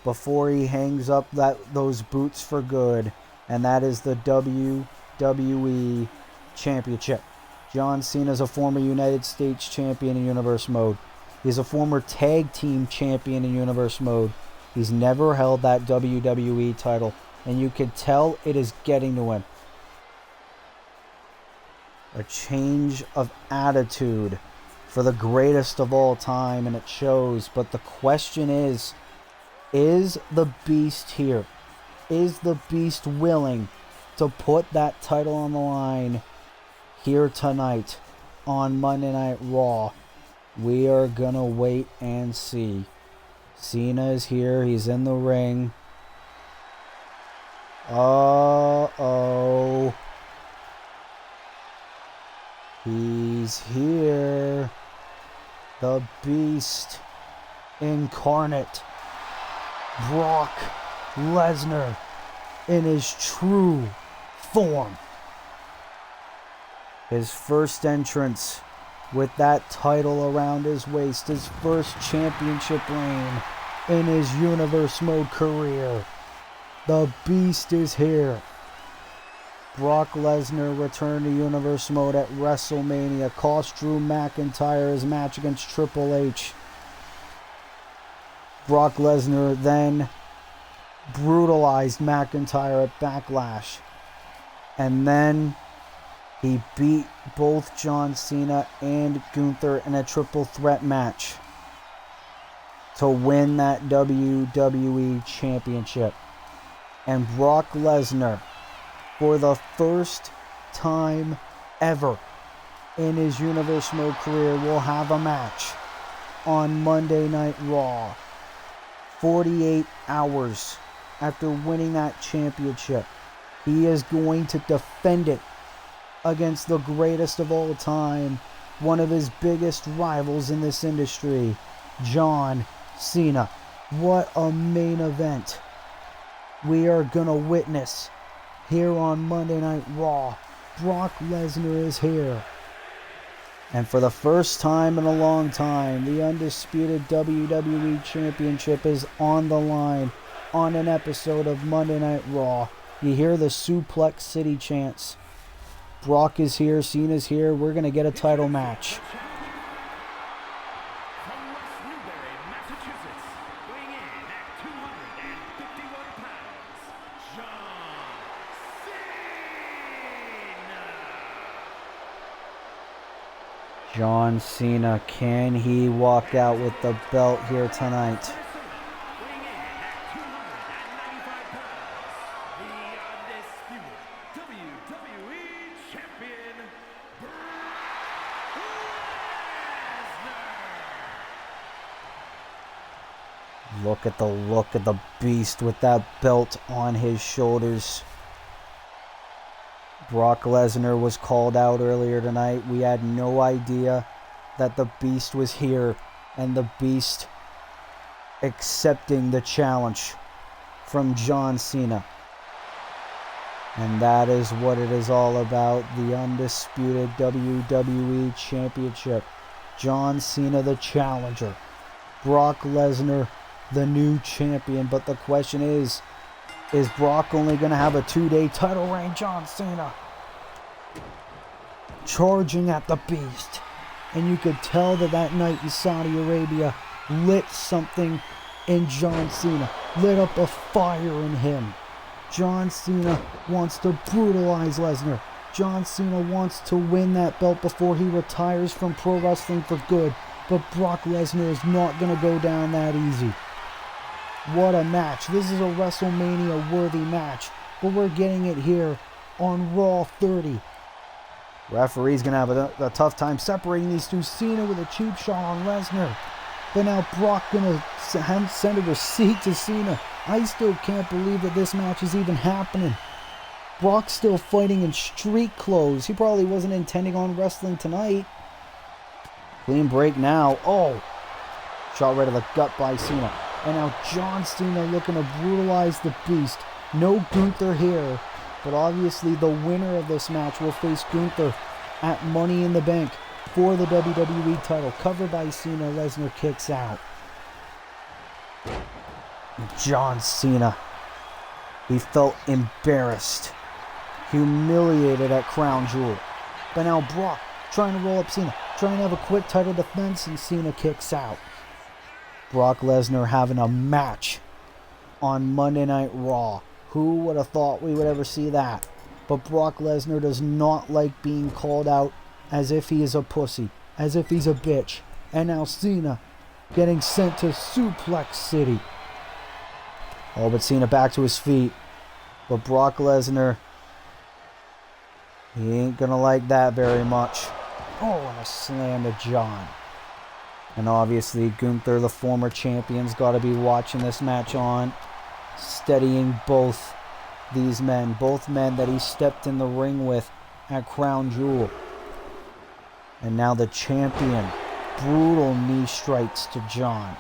before he hangs up those boots for good, and that is the WWE Championship. John Cena is a former United States champion in Universe Mode. He's a former tag team champion in Universe Mode. He's never held that WWE title, and you can tell it is getting to him. A change of attitude for the greatest of all time, and it shows. But the question is the Beast here? Is the Beast willing to put that title on the line here tonight on Monday Night Raw? We are gonna wait and see. Cena is here. He's in the ring. Uh-oh. He's here. The Beast incarnate. Brock Lesnar in his true form. His first entrance with that title around his waist. His first championship reign in his Universe Mode career. The Beast is here. Brock Lesnar returned to Universe Mode at WrestleMania. Cost Drew McIntyre his match against Triple H. Brock Lesnar then brutalized McIntyre at Backlash. And then he beat both John Cena and Gunther in a triple threat match to win that WWE Championship. And Brock Lesnar for the first time ever in his Universe Mode career, will have a match on Monday Night Raw. 48 hours after winning that championship, he is going to defend it against the greatest of all time, one of his biggest rivals in this industry, John Cena. What a main event we are going to witness here on Monday Night Raw. Brock Lesnar is here. And for the first time in a long time, the undisputed WWE Championship is on the line on an episode of Monday Night Raw. You hear the Suplex City chants. Brock is here, Cena's here. We're going to get a title match. John Cena, can he walk out with the belt here tonight? Look at the beast with that belt on his shoulders. Brock Lesnar was called out earlier tonight. We had no idea that the beast was here, and the beast accepting the challenge from John Cena. And that is what it is all about, the undisputed WWE Championship. John Cena the challenger, Brock Lesnar the new champion. But the question is Brock only going to have a 2-day title reign? John Cena charging at the beast. And you could tell that night in Saudi Arabia lit something in John Cena, lit up a fire in him. John Cena wants to brutalize Lesnar. John Cena wants to win that belt before he retires from pro wrestling for good. But Brock Lesnar is not going to go down that easy. What a match. This is a WrestleMania worthy match, but we're getting it here on Raw 30. Referee's going to have a tough time separating these two. Cena with a cheap shot on Lesnar. But now Brock going to send a receipt to Cena. I still can't believe that this match is even happening. Brock's still fighting in street clothes. He probably wasn't intending on wrestling tonight. Clean break now. Oh! Shot right to the gut by Cena. And now John Cena looking to brutalize the beast. No Gunther here. But obviously the winner of this match will face Gunther at Money in the Bank for the WWE title. Covered by Cena, Lesnar kicks out. John Cena, he felt embarrassed, humiliated at Crown Jewel. But now Brock trying to roll up Cena, trying to have a quick title defense, and Cena kicks out. Brock Lesnar having a match on Monday Night Raw. Who would have thought we would ever see that? But Brock Lesnar does not like being called out as if he is a pussy, as if he's a bitch. And now Cena getting sent to Suplex City. Oh, but Cena back to his feet. But Brock Lesnar, he ain't gonna like that very much. Oh, and a slam to John. And obviously Gunther, the former champion's got to be watching this match on, steadying both these men, both men that he stepped in the ring with at Crown Jewel. And now the champion, brutal knee strikes to John.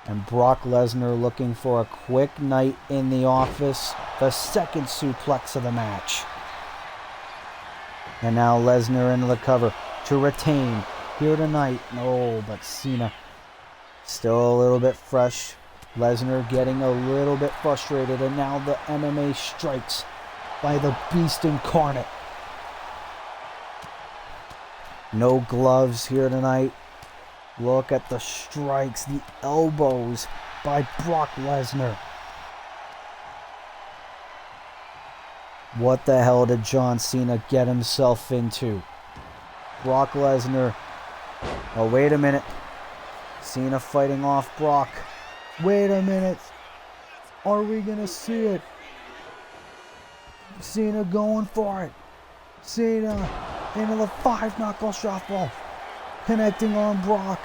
And Brock Lesnar looking for a quick night in the office, the second suplex of the match. And now Lesnar into the cover to retain here tonight. No, but Cena still a little bit fresh. Lesnar getting a little bit frustrated, and now the MMA strikes by the Beast Incarnate. No gloves here tonight. Look at the strikes, the elbows by Brock Lesnar. What the hell did John Cena get himself into? Brock Lesnar. Oh, wait a minute. Cena fighting off Brock. Wait a minute. Are we going to see it? Cena going for it. Cena into the 5-knuckle shuffle. Connecting on Brock.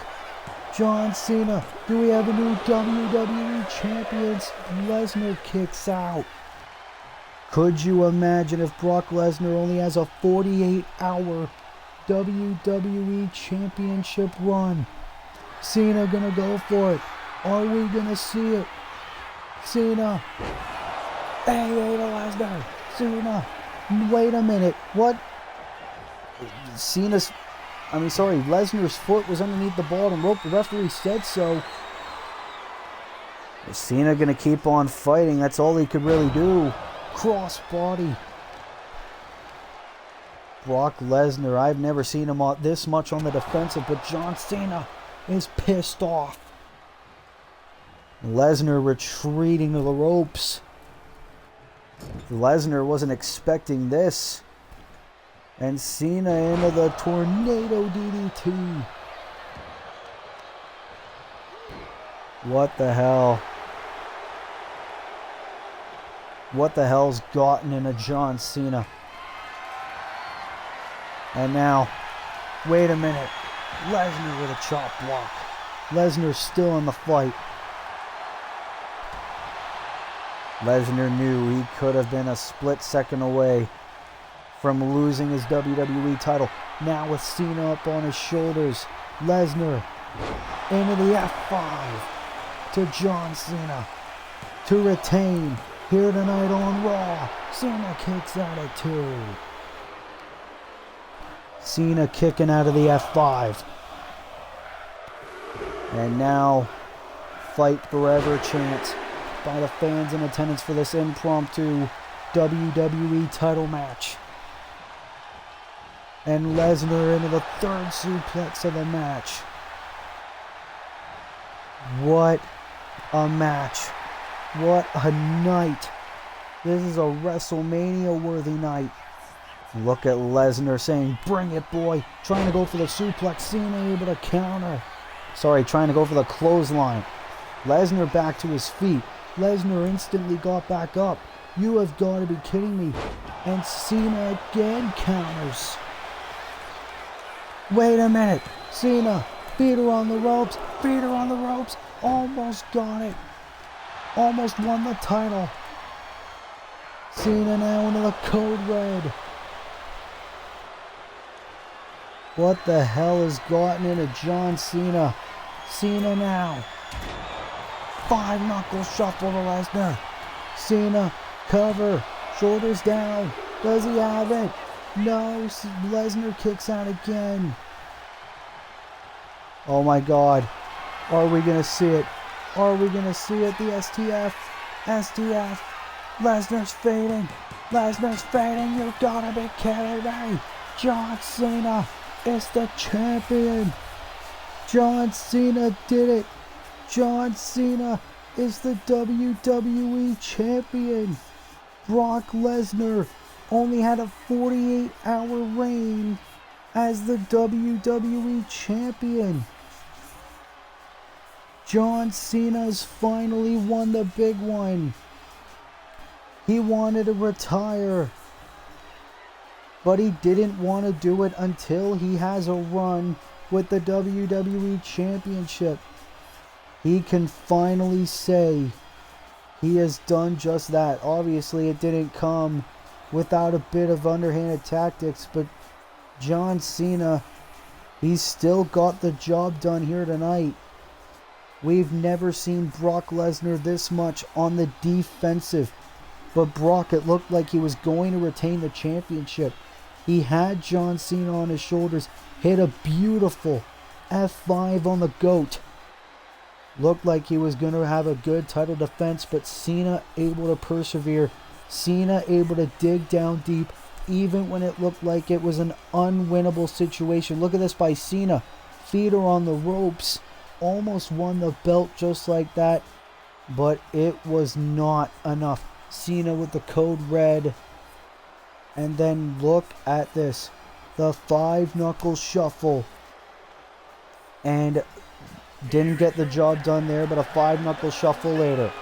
John Cena. Do we have a new WWE champion? Lesnar kicks out. Could you imagine if Brock Lesnar only has a 48-hour WWE championship run? Cena gonna go for it. Are we gonna see it? Cena. Hey, to Lesnar. Cena. Wait a minute. What? Lesnar's foot was underneath the bottom rope. The referee said so. Is Cena gonna keep on fighting? That's all he could really do. Crossbody. Brock Lesnar, I've never seen him this much on the defensive, but John Cena is pissed off. Lesnar retreating to the ropes. Lesnar wasn't expecting this. And Cena into the tornado DDT. What the hell? What the hell's gotten into John Cena? And now, wait a minute. Lesnar with a chop block. Lesnar's still in the fight. Lesnar knew he could have been a split second away from losing his WWE title. Now with Cena up on his shoulders. Lesnar into the F5 to John Cena to retain here tonight on Raw. Cena kicks out at 2. Cena kicking out of the F5. And now, fight forever chant by the fans in attendance for this impromptu WWE title match. And Lesnar into the 3rd suplex of the match. What a match. What a night. This is a WrestleMania-worthy night. Look at Lesnar saying, bring it, boy. Trying to go for the suplex. Cena able to counter. Trying to go for the clothesline. Lesnar back to his feet. Lesnar instantly got back up. You have got to be kidding me. And Cena again counters. Wait a minute. Cena, feet are on the ropes. Feet are on the ropes. Almost got it. Almost won the title. Cena now into the code red. What the hell has gotten into John Cena? Cena now. 5-knuckle shuffle to Lesnar. Cena, cover, shoulders down. Does he have it? No, Lesnar kicks out again. Oh my God. Are we going to see it? Are we going to see it? The STF. STF. Lesnar's fading. Lesnar's fading. You've got to be kidding me. John Cena is the champion. John Cena did it. John Cena is the WWE champion. Brock Lesnar only had a 48-hour reign as the WWE champion. John Cena's finally won the big one. He wanted to retire, but he didn't want to do it until he has a run with the WWE Championship. He can finally say he has done just that. Obviously, it didn't come without a bit of underhanded tactics, but John Cena, he's still got the job done here tonight. We've never seen Brock Lesnar this much on the defensive. But Brock, it looked like he was going to retain the championship. He had John Cena on his shoulders, hit a beautiful F5 on the GOAT. Looked like he was going to have a good title defense, but Cena able to persevere. Cena able to dig down deep, even when it looked like it was an unwinnable situation. Look at this by Cena. Feet are on the ropes. Almost won the belt just like that, but it was not enough. Cena with the code red. And then look at this. The 5-knuckle shuffle. And didn't get the job done there, but a 5-knuckle shuffle later.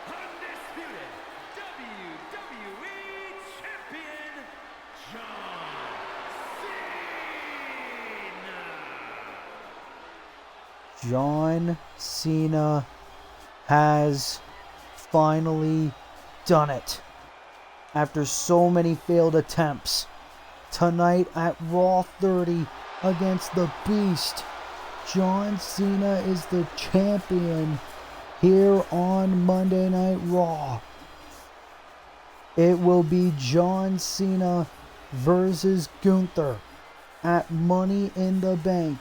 Undisputed
John Cena has finally done it. After so many failed attempts, tonight at Raw 30 against the Beast, John Cena is the champion here on Monday Night Raw. It will be John Cena versus Gunther at Money in the Bank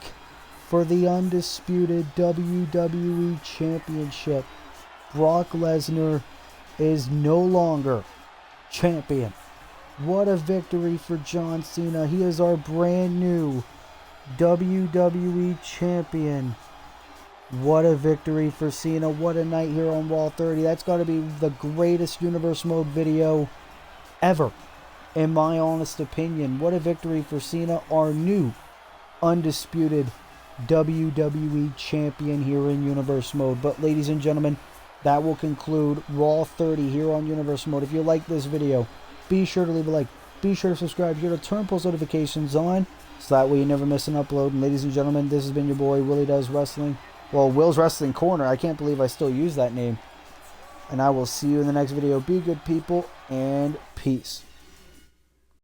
for the undisputed WWE Championship. Brock Lesnar is no longer champion. What a victory for John Cena. He is our brand new WWE Champion. What a victory for Cena. What a night here on Raw 30. That's got to be the greatest Universe Mode video ever, in my honest opinion. What a victory for Cena, our new undisputed WWE Champion here in Universe Mode. But ladies and gentlemen, that will conclude Raw 30 here on Universe Mode. If you like this video, be sure to leave a like. Be sure to subscribe here to turn post notifications on, so that way you never miss an upload. And ladies and gentlemen, this has been your boy, Willie Does Wrestling. Well, Will's Wrestling Corner. I can't believe I still use that name. And I will see you in the next video. Be good, people, and peace.